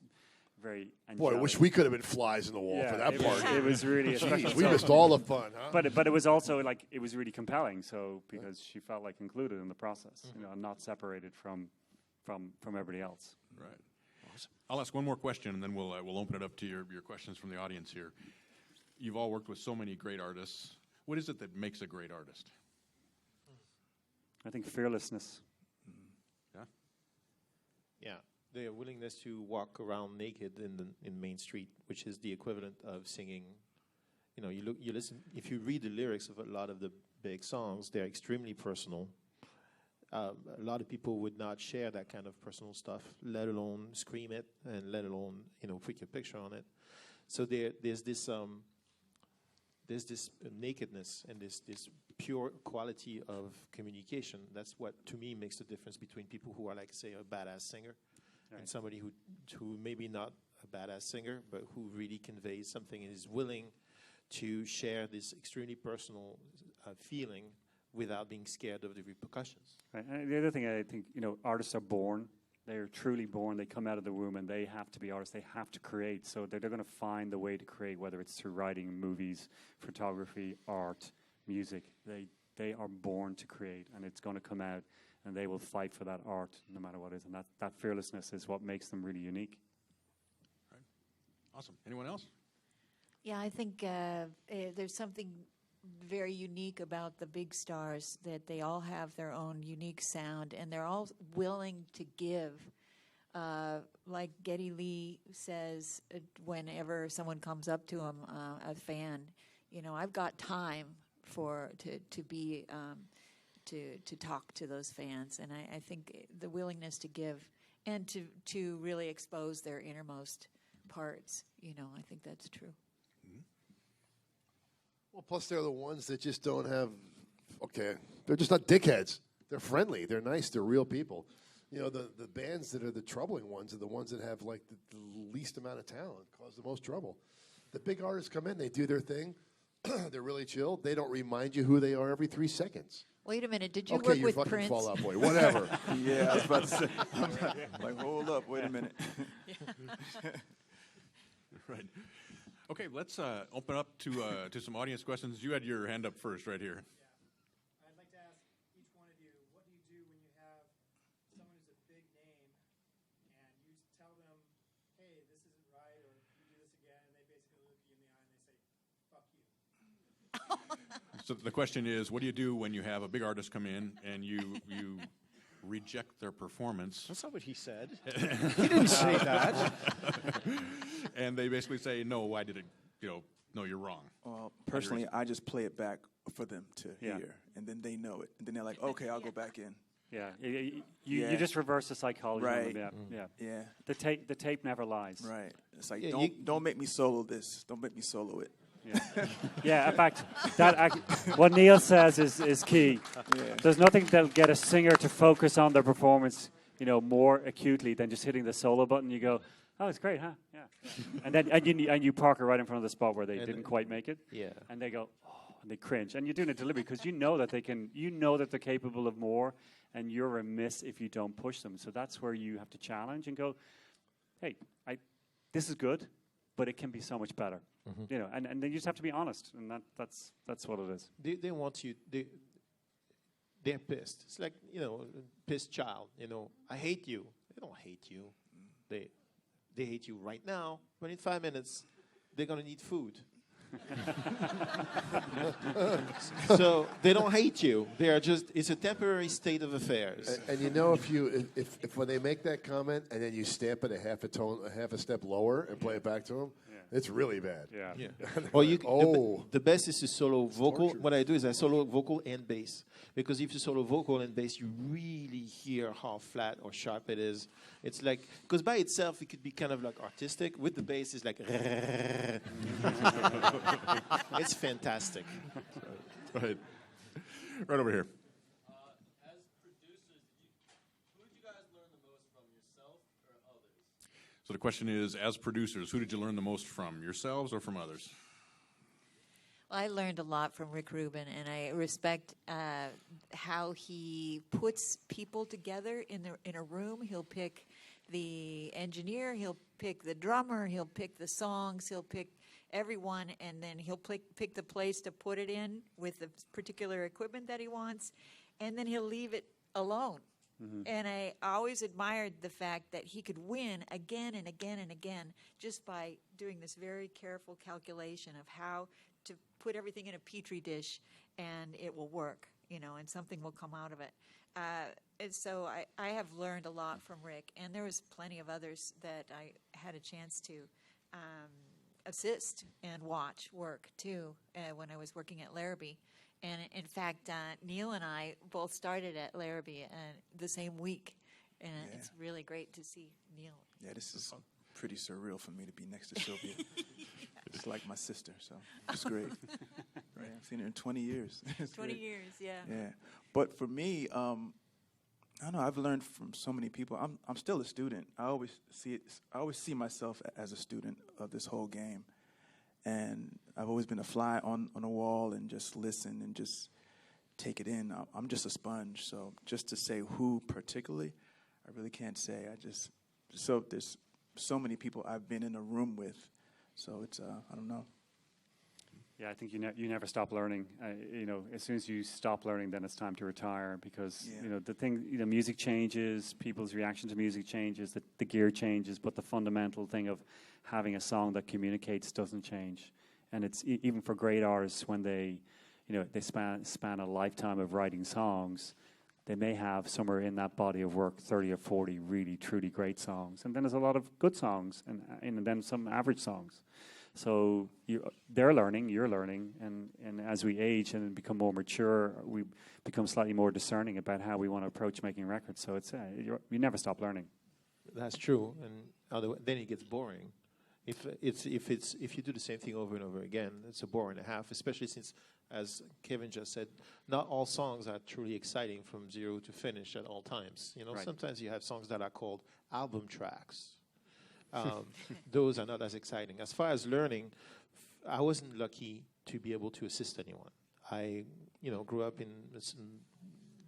very angelic. Boy, I wish we could have been flies in the wall for that part. It was really a special Jeez, we song. missed all the fun, huh? But it was also it was really compelling. So because she felt like included in the process, and not separated from everybody else. Right. Awesome. I'll ask one more question, and then we'll open it up to your questions from the audience here. You've all worked with so many great artists. What is it that makes a great artist? I think fearlessness. Yeah. Yeah, the willingness to walk around naked in Main Street, which is the equivalent of singing. You listen. If you read the lyrics of a lot of the big songs, they're extremely personal. A lot of people would not share that kind of personal stuff, let alone scream it, and let alone put your picture on it. So there's this nakedness and this pure quality of communication. That's what, to me, makes the difference between people who are, like, say, a badass singer, right, and somebody who maybe not a badass singer, but who really conveys something and is willing to share this extremely personal feeling without being scared of the repercussions. Right. And the other thing, I think, artists are born. They're truly born. They come out of the womb, and they have to be artists. They have to create. So they're going to find the way to create, whether it's through writing, movies, photography, art, music. They are born to create, and it's going to come out, and they will fight for that art no matter what it is. And that fearlessness is what makes them really unique. Right. Awesome. Anyone else? Yeah, I think there's something very unique about the big stars, that they all have their own unique sound, and they're all willing to give. Like Geddy Lee says, whenever someone comes up to him, a fan, I've got time to talk to those fans, and I think the willingness to give and to really expose their innermost parts, I think that's true. Well, plus they're the ones that just don't have, they're just not dickheads. They're friendly. They're nice. They're real people. The bands that are the troubling ones are the ones that have, like, the least amount of talent, cause the most trouble. The big artists come in, they do their thing. They're really chill. They don't remind you who they are every 3 seconds. Wait a minute, did you Okay, work you with fucking Prince? Fall Out Boy. Whatever. Yeah, I was about to say. Like, hold up, wait a minute. Right. Okay, let's open up to some audience questions. You had your hand up first, right here. I'd like to ask each one of you, what do you do when you have someone who's a big name and you tell them, hey, this isn't right, or you do this again, and they basically look you in the eye and they say, fuck you. So the question is, what do you do when you have a big artist come in and you reject their performance? That's not what he said. He didn't say that. And they basically say, no, I did it, no, you're wrong. Well, personally, I just play it back for them to hear, and then they know it. And then they're like, okay, I'll go back in. Yeah, Yeah. you just reverse the psychology. Right. Yeah. Yeah. The tape never lies. Right. It's like Yeah, don't make me solo this. Don't make me solo it. Yeah. Yeah. In fact, what Neal says is key. Yeah. There's nothing that'll get a singer to focus on their performance, more acutely than just hitting the solo button. You go, oh, it's great, huh? Yeah. And then you park her right in front of the spot where they didn't quite make it. Yeah. And they go, oh, and they cringe. And you're doing it deliberately because you know that that they're capable of more, and you're remiss if you don't push them. So that's where you have to challenge and go, hey, this is good, but it can be so much better. And then you just have to be honest, and that's what it is. They want you. They're pissed. It's like pissed child. I hate you. They don't hate you. They hate you right now. But in 5 minutes, they're gonna need food. So they don't hate you. They are it's a temporary state of affairs. And if when they make that comment and then you stamp it a half a step lower and play it back to them, it's really bad. Yeah. Or the best is to solo vocal. torture. What I do is I solo vocal and bass, because if you solo vocal and bass, you really hear how flat or sharp it is. It's like, because by itself it could be kind of like artistic. With the bass, it's like it's fantastic. Right. Right over here. As producers, who did you guys learn the most from, yourself or others? So the question is, as producers, who did you learn the most from, yourselves or from others? Well, I learned a lot from Rick Rubin, and I respect how he puts people together in a room. He'll pick the engineer, he'll pick the drummer, he'll pick the songs, he'll pick everyone, and then he'll pick the place to put it in with the particular equipment that he wants, and then he'll leave it alone. And I always admired the fact that he could win again and again and again just by doing this very careful calculation of how to put everything in a petri dish and it will work, and something will come out of it. And so I have learned a lot from Rick, and there was plenty of others that I had a chance to assist and watch work too when I was working at Larrabee. And in fact, Neal and I both started at Larrabee the same week, and it's really great to see Neal. Yeah, this is pretty surreal for me to be next to Sylvia. It's like my sister, so it's great. Right, I've seen her in 20 years. 20 great. years, yeah. Yeah, but for me, I don't know. I've learned from so many people. I'm still a student. I always see myself as a student of this whole game, and I've always been a fly on a wall and just listen and just take it in. I'm just a sponge. So just to say who particularly, I really can't say. So there's so many people I've been in a room with. So it's I don't know. Yeah, I think you never stop learning. As soon as you stop learning, then it's time to retire because the thing, music changes, people's reaction to music changes, the gear changes, but the fundamental thing of having a song that communicates doesn't change. And it's even for great artists when they span a lifetime of writing songs, they may have somewhere in that body of work 30 or 40 really truly great songs, and then there's a lot of good songs, and then some average songs. So they're learning, you're learning, and as we age and become more mature, we become slightly more discerning about how we want to approach making records. So it's you never stop learning. That's true, and then it gets boring. If you do the same thing over and over again, it's a bore and a half. Especially since, as Kevin just said, not all songs are truly exciting from zero to finish at all times. Right. Sometimes you have songs that are called album tracks. Those are not as exciting. As far as learning, I wasn't lucky to be able to assist anyone. I, grew up in some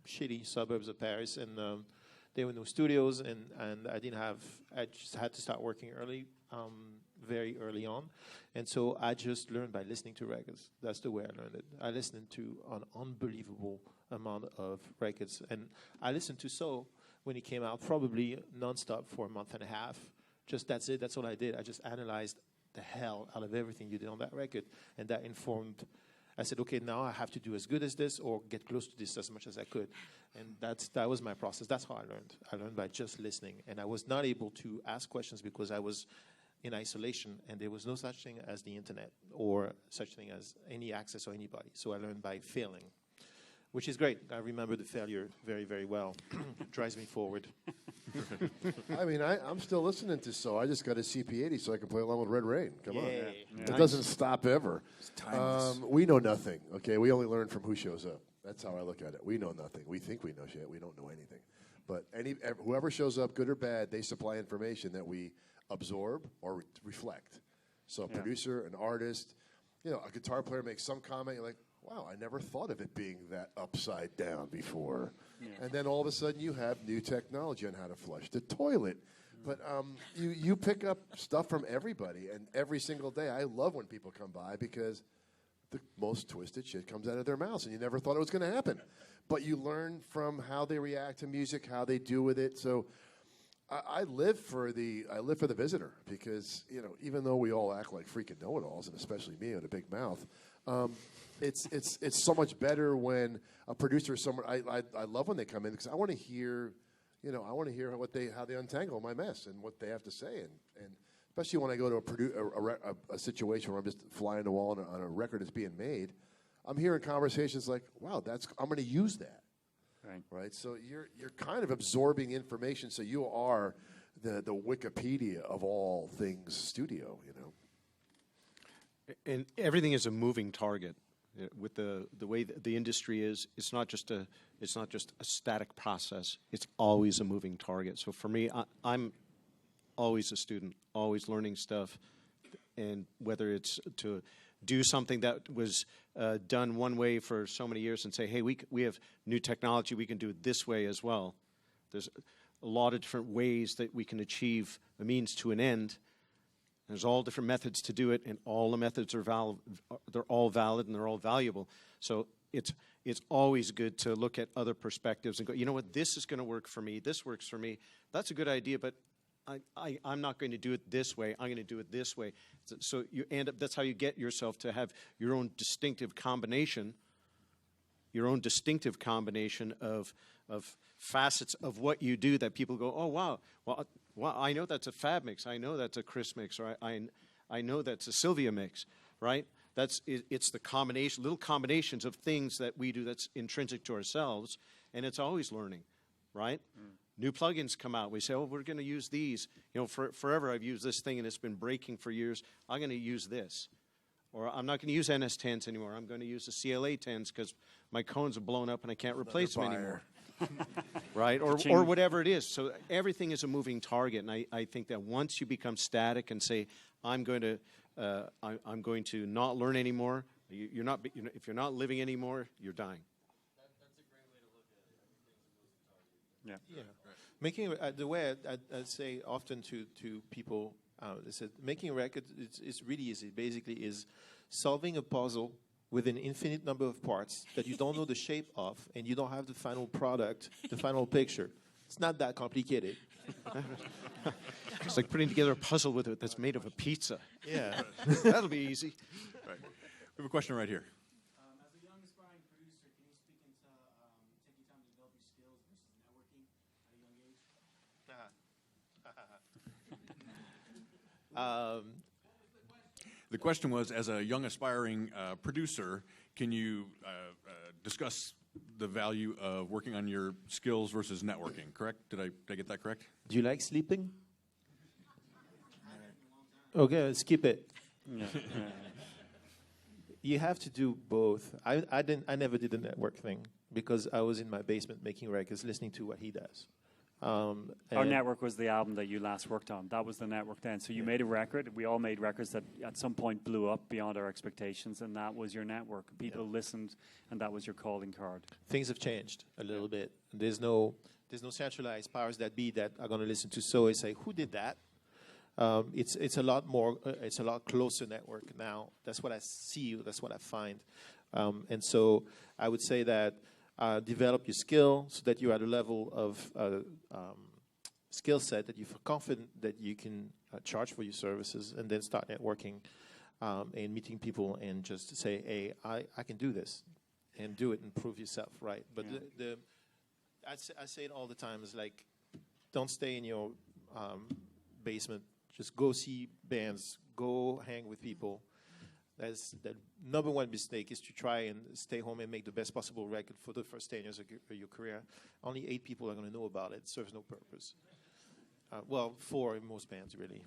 shitty suburbs of Paris, and there were no studios, and I just had to start working early, very early on. And so I just learned by listening to records. That's the way I learned it. I listened to an unbelievable amount of records. And I listened to Soul when it came out, probably nonstop for a month and a half. Just that's it. That's all I did. I just analyzed the hell out of everything you did on that record. And that informed, I said, okay, now I have to do as good as this or get close to this as much as I could. And that was my process. That's how I learned. I learned by just listening. And I was not able to ask questions because I was in isolation, and there was no such thing as the internet or such thing as any access or anybody. So I learned by failing. which is great. I remember the failure very, very well. Drives me forward. I mean, I'm still listening to So. I just got a CP80 so I can play along with Red Rain. Come on. Yay. It doesn't stop ever. timeless. We know nothing, okay? We only learn from who shows up. That's how I look at it. We know nothing. We think we know shit. We don't know anything. But whoever shows up, good or bad, they supply information that we absorb or reflect. So a producer, an artist, a guitar player makes some comment, you're like, wow, I never thought of it being that upside down before. Yeah. And then all of a sudden you have new technology on how to flush the toilet. But you pick up stuff from everybody, and every single day I love when people come by because the most twisted shit comes out of their mouths, and you never thought it was going to happen. But you learn from how they react to music, how they do with it. So I live for the visitor because even though we all act like freaking know-it-alls, and especially me with a big mouth, it's so much better when a producer or someone. I love when they come in because I want to hear, I want to hear how they untangle my mess and what they have to say, and especially when I go to a situation where I'm just flying the wall on a record that's being made, I'm hearing conversations like, wow, I'm going to use that. Right. So you're kind of absorbing information. So you are the Wikipedia of all things studio. And everything is a moving target. With the way that the industry is, it's not just a static process. It's always a moving target. So for me, I'm always a student, always learning stuff, and whether it's to do something that was done one way for so many years and say, hey, we have new technology, we can do it this way as well. There's a lot of different ways that we can achieve a means to an end. There's all different methods to do it, and all the methods are they're all valid and they're all valuable. So it's always good to look at other perspectives and go, you know what, this is going to work for me, this works for me. That's a good idea, but I'm not going to do it this way. I'm going to do it this way. So you end up. That's how you get yourself to have your own distinctive combination. Your own distinctive combination of facets of what you do that people go, oh wow, well I know that's a Fab mix. I know that's a Chris mix, or I know that's a Sylvia mix, right? It's the combination, little combinations of things that we do that's intrinsic to ourselves, and it's always learning, right? New plugins come out. We say, oh, we're going to use these. Forever I've used this thing and it's been breaking for years. I'm going to use this. Or I'm not going to use NS10s anymore. I'm going to use the CLA 10s because my cones are blown up and I can't replace them anymore. Right? Or whatever it is. So everything is a moving target. And I think that once you become static and say, I'm going to not learn anymore, if you're not living anymore, you're dying. That's a great way to look at it. Everything's a moving target. Yeah. Making the way I say often to people, they said making a record is really easy. Basically, is solving a puzzle with an infinite number of parts that you don't know the shape of, and you don't have the final product, the final picture. It's not that complicated. It's like putting together a puzzle that's made of a pizza. Yeah, that'll be easy. Right. We have a question right here. As a young aspiring producer, can you speak into taking time to develop your skills versus networking at a young age? The question was, as a young aspiring producer, can you discuss the value of working on your skills versus networking? Correct? Did I get that correct? Do you like sleeping? Okay, skip it. Yeah. You have to do both. I never did the network thing because I was in my basement making records, listening to what he does. Our network was the album that you last worked on. That was the network then. So you made a record. We all made records that at some point blew up beyond our expectations, and that was your network. People listened, and that was your calling card. Things have changed a little bit. There's no centralized powers that be that are going to listen to So and say, who did that? It's a lot more. It's a lot closer network now. That's what I see. That's what I find. And so I would say that develop your skill so that you're at a level of skill set that you feel confident that you can charge for your services, and then start networking and meeting people and just say, hey, I can do this, and do it and prove yourself right. But I say it all the time, is like, don't stay in your basement. Just go see bands, go hang with people, That's the number one mistake is to try and stay home and make the best possible record for the first 10 years of your career. Only 8 people are going to know about it. It serves no purpose. Well, 4 in most bands, really.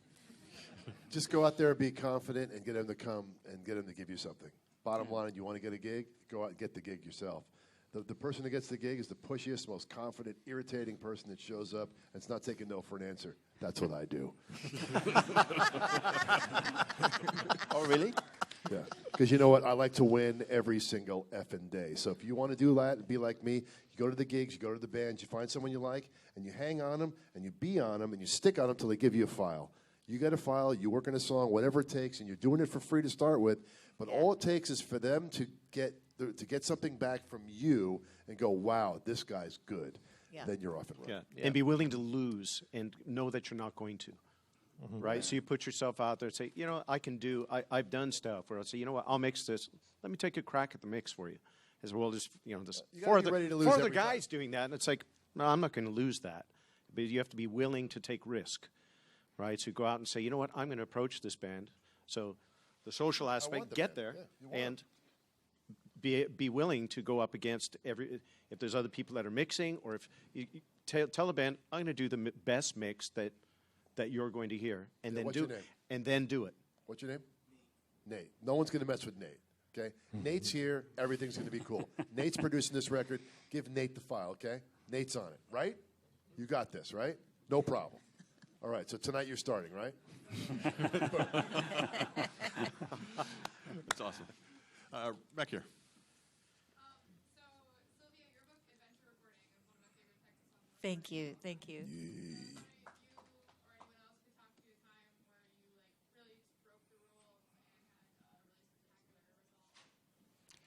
Just go out there and be confident and get them to come and get them to give you something. Bottom line, you want to get a gig, go out and get the gig yourself. The person that gets the gig is the pushiest, most confident, irritating person that shows up and it's not taking no for an answer. That's what I do. Oh, really? Yeah, because you know what? I like to win every single effing day. So if you want to do that and be like me, you go to the gigs, you go to the bands, you find someone you like, and you hang on them, and you be on them, and you stick on them until they give you a file. You get a file, you work on a song, whatever it takes, and you're doing it for free to start with. But all it takes is for them to get something back from you and go, wow, this guy's good. Yeah. Then you're off and running. Yeah. And be willing to lose and know that you're not going to. Right? So you put yourself out there and say, you know, I've done stuff where I'll say, you know what, I'll mix this. Let me take a crack at the mix for you. As well as, you know, this You gotta be ready to lose four other every time. guys doing that. And it's like, no, I'm not going to lose that. But you have to be willing to take risk. Right? So you go out and say, you know what, I'm going to approach this band. So the social aspect, the get band. there, Yeah, you want and be willing to go up against if there's other people that are mixing, or if you tell the band, I'm going to do the best mix that you're going to hear, and then what's do your name? and then do it. What's your name? Nate. No one's going to mess with Nate, okay? Nate's here. Everything's going to be cool. Nate's producing this record. Give Nate the file, okay? Nate's on it, right? You got this, right? No problem. All right, so tonight you're starting, right? That's awesome. Back here. So, Sylvia, your book, Adventure Reporting, is one of my favorite texts on the Thank you. Thank you. you or anyone else could talk to a time where you really broke the rules and had a really spectacular result.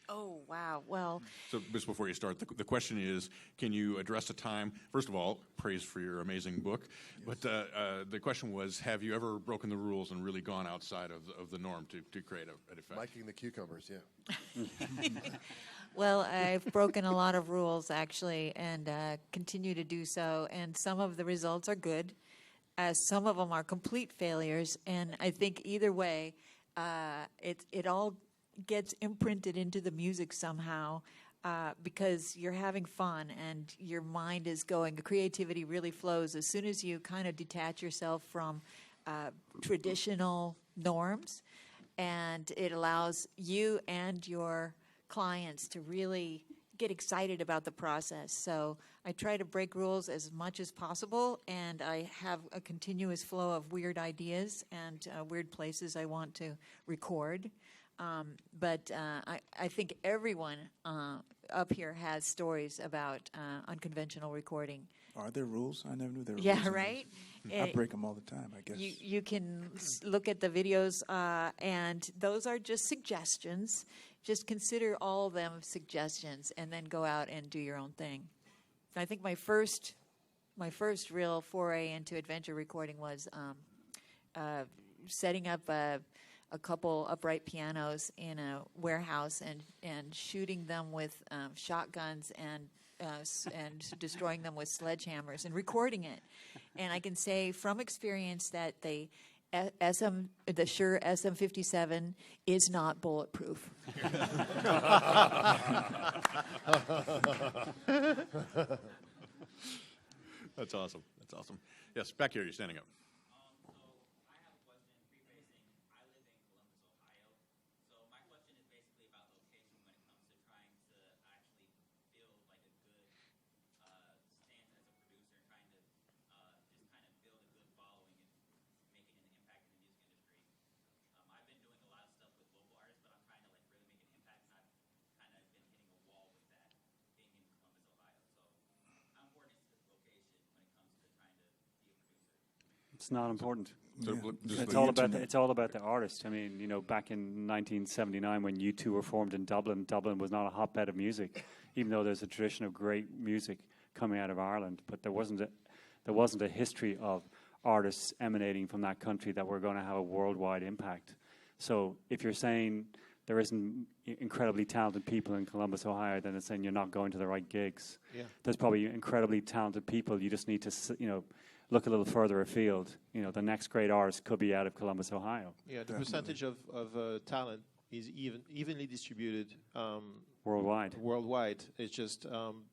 Oh, wow. Well, So just before you start, the question is, can you address a time, first of all, praise for your amazing book, but the question was, have you ever broken the rules and really gone outside of the norm to create an effect? Miking the cucumbers, yeah. well, I've broken a lot of rules, actually, and continue to do so. And some of the results are good, as some of them are complete failures. And I think either way, it all gets imprinted into the music somehow, because you're having fun and your mind is going. The creativity really flows as soon as you kind of detach yourself from traditional norms, and it allows you and your clients to really get excited about the process. So I try to break rules as much as possible, and I have a continuous flow of weird ideas and weird places I want to record. But I think everyone up here has stories about unconventional recording. Are there rules? I never knew there were rules. Yeah, in this. right? I break them all the time, I guess. You can look at the videos, and those are just suggestions. Just consider all of them suggestions, and then go out and do your own thing. I think my first real foray into adventure recording was setting up a couple upright pianos in a warehouse and shooting them with shotguns and destroying them with sledgehammers and recording it. And I can say from experience that the Shure SM57 is not bulletproof. That's awesome. That's awesome. Yes, back here, you're standing up. It's not important. So just It's the- all about the artist. I mean, you know, back in 1979 when U2 were formed in Dublin, Dublin was not a hotbed of music, even though there's a tradition of great music coming out of Ireland. But there wasn't a history of artists emanating from that country that were going to have a worldwide impact. So if you're saying there isn't incredibly talented people in Columbus, Ohio, then it's saying you're not going to the right gigs. Yeah. There's probably incredibly talented people. You just need to, look a little further afield. You know, the next great artist could be out of Columbus, Ohio. Yeah, the percentage of talent is evenly distributed Worldwide. Worldwide. It's just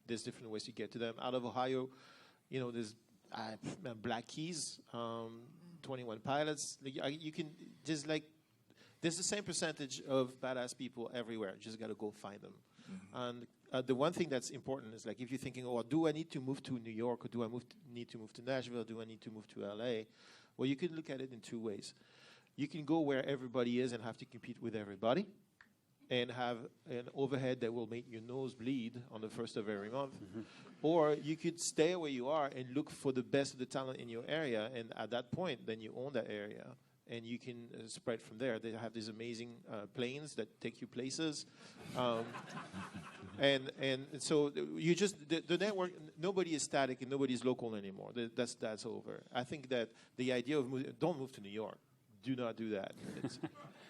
there's different ways to get to them. Out of Ohio, there's Black Keys, 21 Pilots. You can just there's the same percentage of badass people everywhere. You just got to go find them. And the one thing that's important is if you're thinking, oh, do I need to move to New York, or do I need to move to Nashville, or do I need to move to LA? Well, you can look at it in two ways. You can go where everybody is and have to compete with everybody, and have an overhead that will make your nose bleed on the first of every month. Or you could stay where you are and look for the best of the talent in your area, and at that point, then you own that area, and you can spread from there. They have these amazing planes that take you places. And so you just, the network, nobody is static and nobody is local anymore. That's over. I think that the idea of don't move to New York. Do not do that.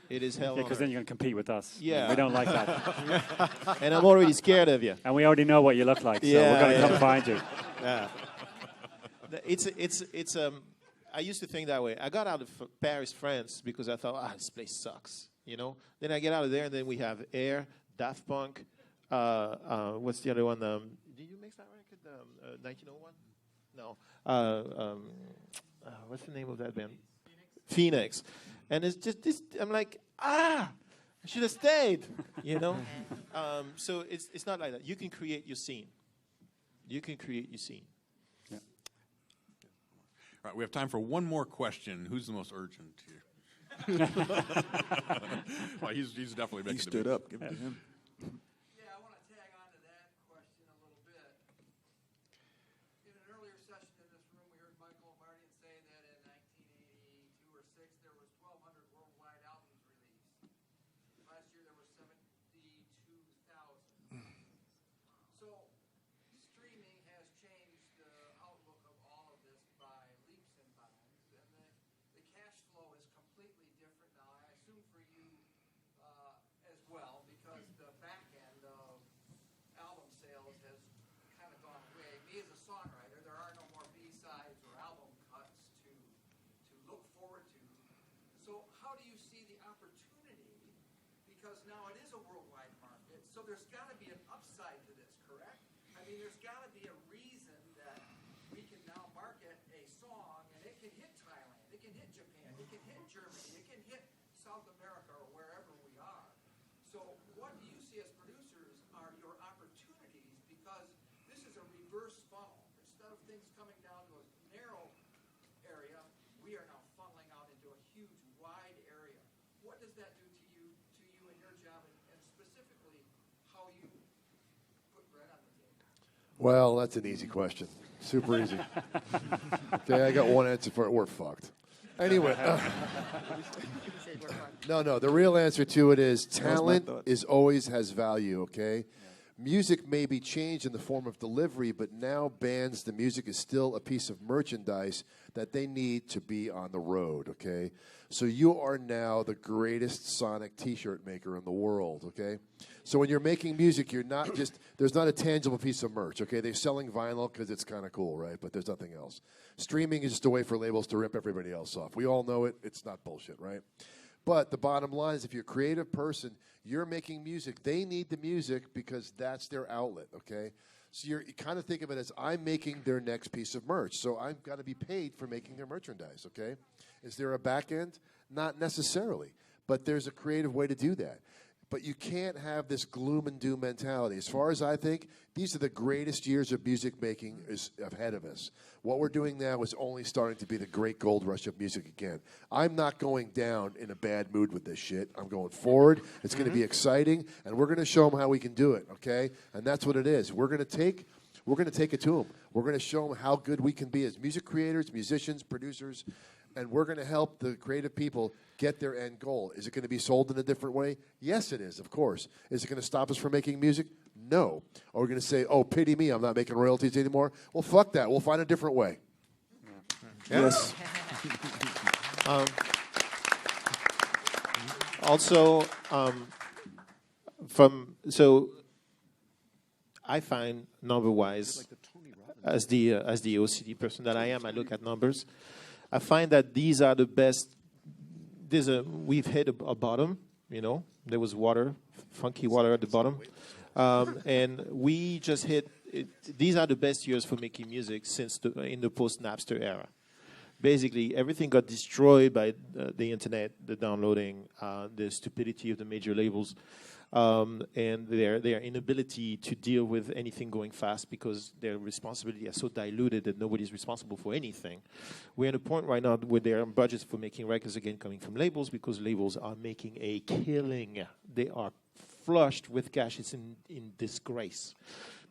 It is hell. Because then you're going to compete with us. Yeah. We don't like that. And I'm already scared of you. And we already know what you look like, so we're going to come find you. Yeah. It's I used to think that way. I got out of Paris, France, because I thought, this place sucks, Then I get out of there, and then we have Air, Daft Punk. What's the other one? Did you make that record? 1901? No. What's the name of that band? Phoenix. And it's just this. I'm like, I should have stayed. So it's not like that. You can create your scene. Yeah. All right, we have time for one more question. Who's the most urgent here? Well, he's definitely making He stood up. Give it to him. Yeah, I want to tag on to that question a little bit. In an earlier session in this room, we heard Michael Omartian say that in 1982 or 6, there was 1,200 worldwide albums released. Last year, there were 72,000. So streaming has changed the outlook of all of this by leaps and bounds, and the cash flow is completely different now. I assume for you as well, because the back end of album sales has kind of gone away. Me as a songwriter, there are no more B-sides or album cuts to look forward to. So how do you see the opportunity? Because now it is a worldwide market, so there's got to be an upside to this, correct? I mean, there's got to be a reason that we can now market a song, and it can hit Thailand, it can hit Japan, it can hit Germany, it can hit South America or wherever we are. So what do you see as producers are your opportunities? Because this is a reverse funnel. Instead of things coming down to a narrow area, we are now funneling out into a huge, wide area. What does that do to you and your job, and specifically how you put bread on the table? Well, that's an easy question. Super easy. Okay, I got one answer for it. We're fucked. Anyway. No. The real answer to it is talent always has value, okay? Music may be changed in the form of delivery, but now bands, the music is still a piece of merchandise that they need to be on the road, okay? So you are now the greatest sonic T-shirt maker in the world, okay? So when you're making music, you're not just, there's not a tangible piece of merch, okay? They're selling vinyl because it's kind of cool, right? But there's nothing else. Streaming is just a way for labels to rip everybody else off. We all know it. It's not bullshit, right? But the bottom line is if you're a creative person, you're making music. They need the music because that's their outlet, okay? So you kind of think of it as I'm making their next piece of merch. So I've got to be paid for making their merchandise, okay? Is there a back end? Not necessarily. But there's a creative way to do that. But you can't have this gloom and doom mentality. As far as I think, these are the greatest years of music making is ahead of us. What we're doing now is only starting to be the great gold rush of music again. I'm not going down in a bad mood with this shit. I'm going forward. It's going to be exciting, and we're going to show them how we can do it, okay? And that's what it is. We're going to take it to them. We're going to show them how good we can be as music creators, musicians, producers, and we're going to help the creative people get their end goal. Is it going to be sold in a different way? Yes, it is, of course. Is it going to stop us from making music? No. Are we going to say, oh, pity me, I'm not making royalties anymore? Well, fuck that. We'll find a different way. Yeah. Yes. Also, I find number-wise, as the OCD person that I am, I look at numbers. I find that these are the best. We've hit a bottom, There was water, funky water at the bottom. And we just hit, these are the best years for making music since in the post-Napster era. Basically, everything got destroyed by the internet, the downloading, the stupidity of the major labels, and their inability to deal with anything going fast because their responsibility is so diluted that nobody's responsible for anything. We're at a point right now where there are budgets for making records again coming from labels because labels are making a killing. They are flushed with cash. It's in disgrace.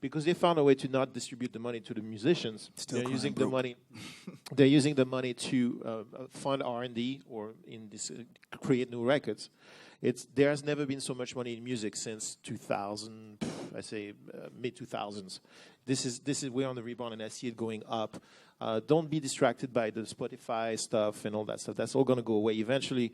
Because they found a way to not distribute the money to the musicians. They're using the money. They're using the money to fund R&D or create new records. There's never been so much money in music since 2000. I say mid 2000s. This is we're on the rebound, and I see it going up. Don't be distracted by the Spotify stuff and all that stuff. That's all going to go away eventually.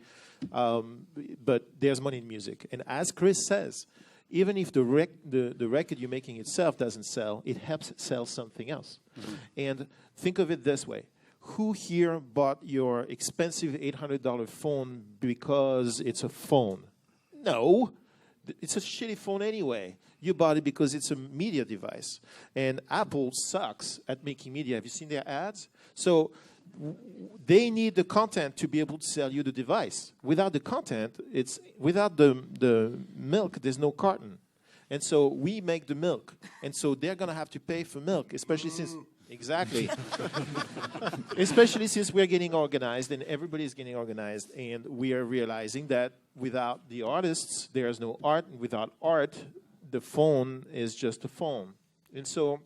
But there's money in music, and as Chris says, even if the record you're making itself doesn't sell, it helps sell something else. Mm-hmm. And think of it this way. Who here bought your expensive $800 phone because it's a phone? No. It's a shitty phone anyway. You bought it because it's a media device. And Apple sucks at making media. Have you seen their ads? So they need the content to be able to sell you the device. Without the content, without the milk, there's no carton. And so we make the milk. And so they're going to have to pay for milk, especially since... Exactly. Especially since we're getting organized and everybody's getting organized. And we are realizing that without the artists, there's no art. And without art, the phone is just a phone. And so...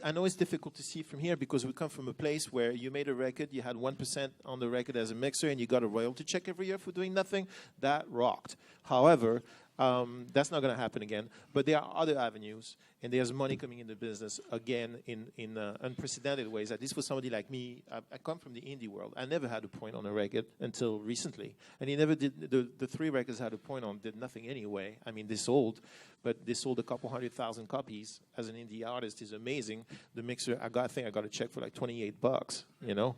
I know it's difficult to see from here because we come from a place where you made a record, you had 1% on the record as a mixer, and you got a royalty check every year for doing nothing. That rocked. However, that's not going to happen again. But there are other avenues, and there's money coming into business again in unprecedented ways. At least for somebody like me, I come from the indie world. I never had a point on a record until recently. And he never did, the three records I had a point on did nothing anyway. I mean, they sold, but they sold a couple 100,000 copies. As an indie artist is amazing. The mixer, I think I got a check for like $28, you know?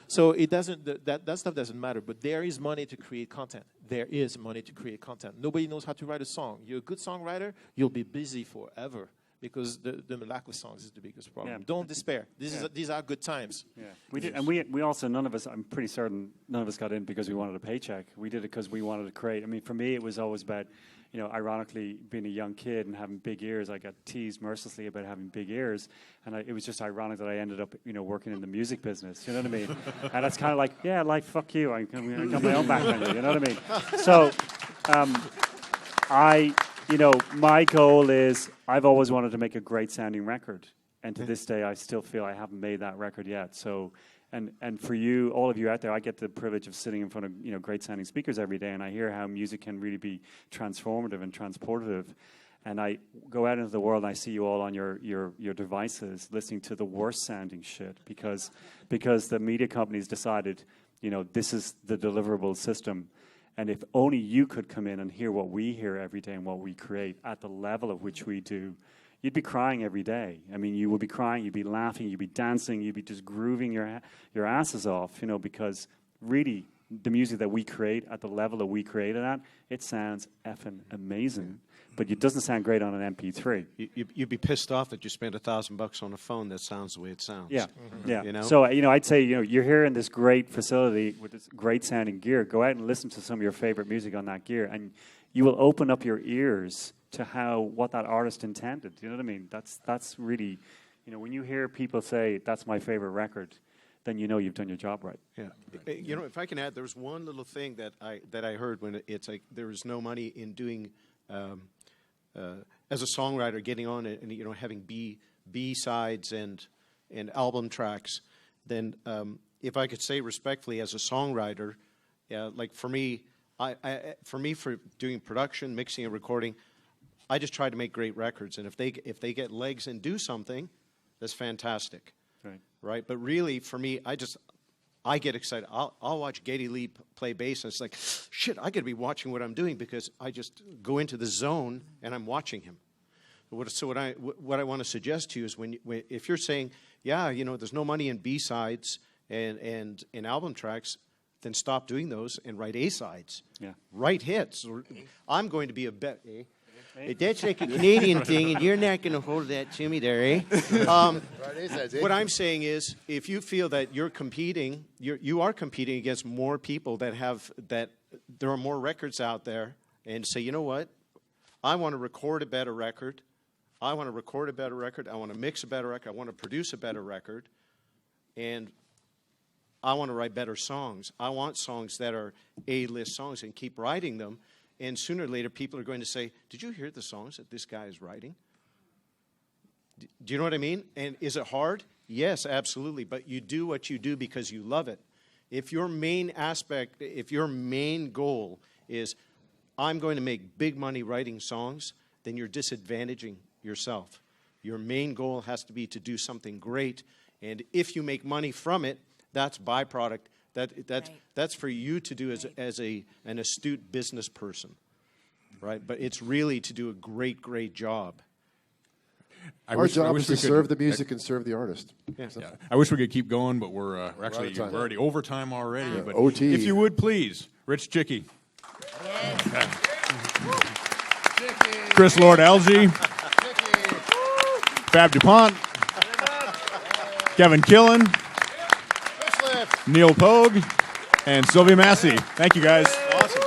So it doesn't, that stuff doesn't matter, but there is money to create content. There is money to create content. Nobody knows how to write a song. You're a good songwriter, you'll be busy forever because the lack of songs is the biggest problem. Yeah. Don't despair. These are good times. Yeah, we did, and we also, none of us, I'm pretty certain, none of us got in because we wanted a paycheck. We did it because we wanted to create. I mean, for me, it was always about, you know, ironically, being a young kid and having big ears. I got teased mercilessly about having big ears, and it was just ironic that I ended up, you know, working in the music business. You know what I mean? And that's kind of like, yeah, like fuck you. I got my own background. You know what I mean? So, you know, my goal is I've always wanted to make a great sounding record, and to this day, I still feel I haven't made that record yet. So. And for you, all of you out there, I get the privilege of sitting in front of, you know, great sounding speakers every day, and I hear how music can really be transformative and transportative. And I go out into the world and I see you all on your devices listening to the worst sounding shit because the media companies decided, you know, this is the deliverable system. And if only you could come in and hear what we hear every day and what we create at the level of which we do, you'd be crying every day. I mean, you would be crying, you'd be laughing, you'd be dancing, you'd be just grooving your asses off, you know, because really the music that we create at the level that we create it at, it sounds effing amazing. But it doesn't sound great on an MP3. You'd be pissed off that you spent $1,000 on a phone that sounds the way it sounds. Yeah, yeah. You know? So, you know, I'd say, you know, you're here in this great facility with this great sounding gear. Go out and listen to some of your favorite music on that gear, and you will open up your ears to what that artist intended. You know what I mean? That's really, you know, when you hear people say, that's my favorite record, then you know you've done your job right. Yeah. You know, if I can add, there's one little thing that I heard when it's like there is no money in doing, as a songwriter, getting on it and, you know, having B sides and album tracks, then if I could say respectfully as a songwriter, like for me, for doing production, mixing and recording, I just try to make great records, and if they get legs and do something, that's fantastic, right? But really, for me, I get excited. I'll watch Geddy Lee play bass, and it's like, shit, I got to be watching what I'm doing because I just go into the zone and I'm watching him. So what I want to suggest to you is if you're saying, yeah, you know, there's no money in B sides and in album tracks, then stop doing those and write A-sides. Yeah. Write hits. I'm going to be a bet. That's like a Canadian thing, and you're not going to hold that to me there, eh? What I'm saying is, if you feel that you're competing, you are competing against more people that there are more records out there, and say, you know what? I want to record a better record. I want to record a better record. I want to mix a better record. I want to produce a better record. And I want to write better songs. I want songs that are A-list songs, and keep writing them. And sooner or later, people are going to say, did you hear the songs that this guy is writing? Do you know what I mean? And is it hard? Yes, absolutely. But you do what you do because you love it. If your main goal is, I'm going to make big money writing songs, then you're disadvantaging yourself. Your main goal has to be to do something great. And if you make money from it, that's byproduct. That's for you to do as an astute business person, right? But it's really to do a great job. Our job is to serve the music and serve the artist. Yeah. I wish we could keep going, but we're already overtime already. Yeah. But OT. if you would please, Rich Chycki, Chris Lord-Alge, Fab Dupont, Kevin Killen, Neal Pogue, and Sylvia Massy. Thank you, guys. Awesome.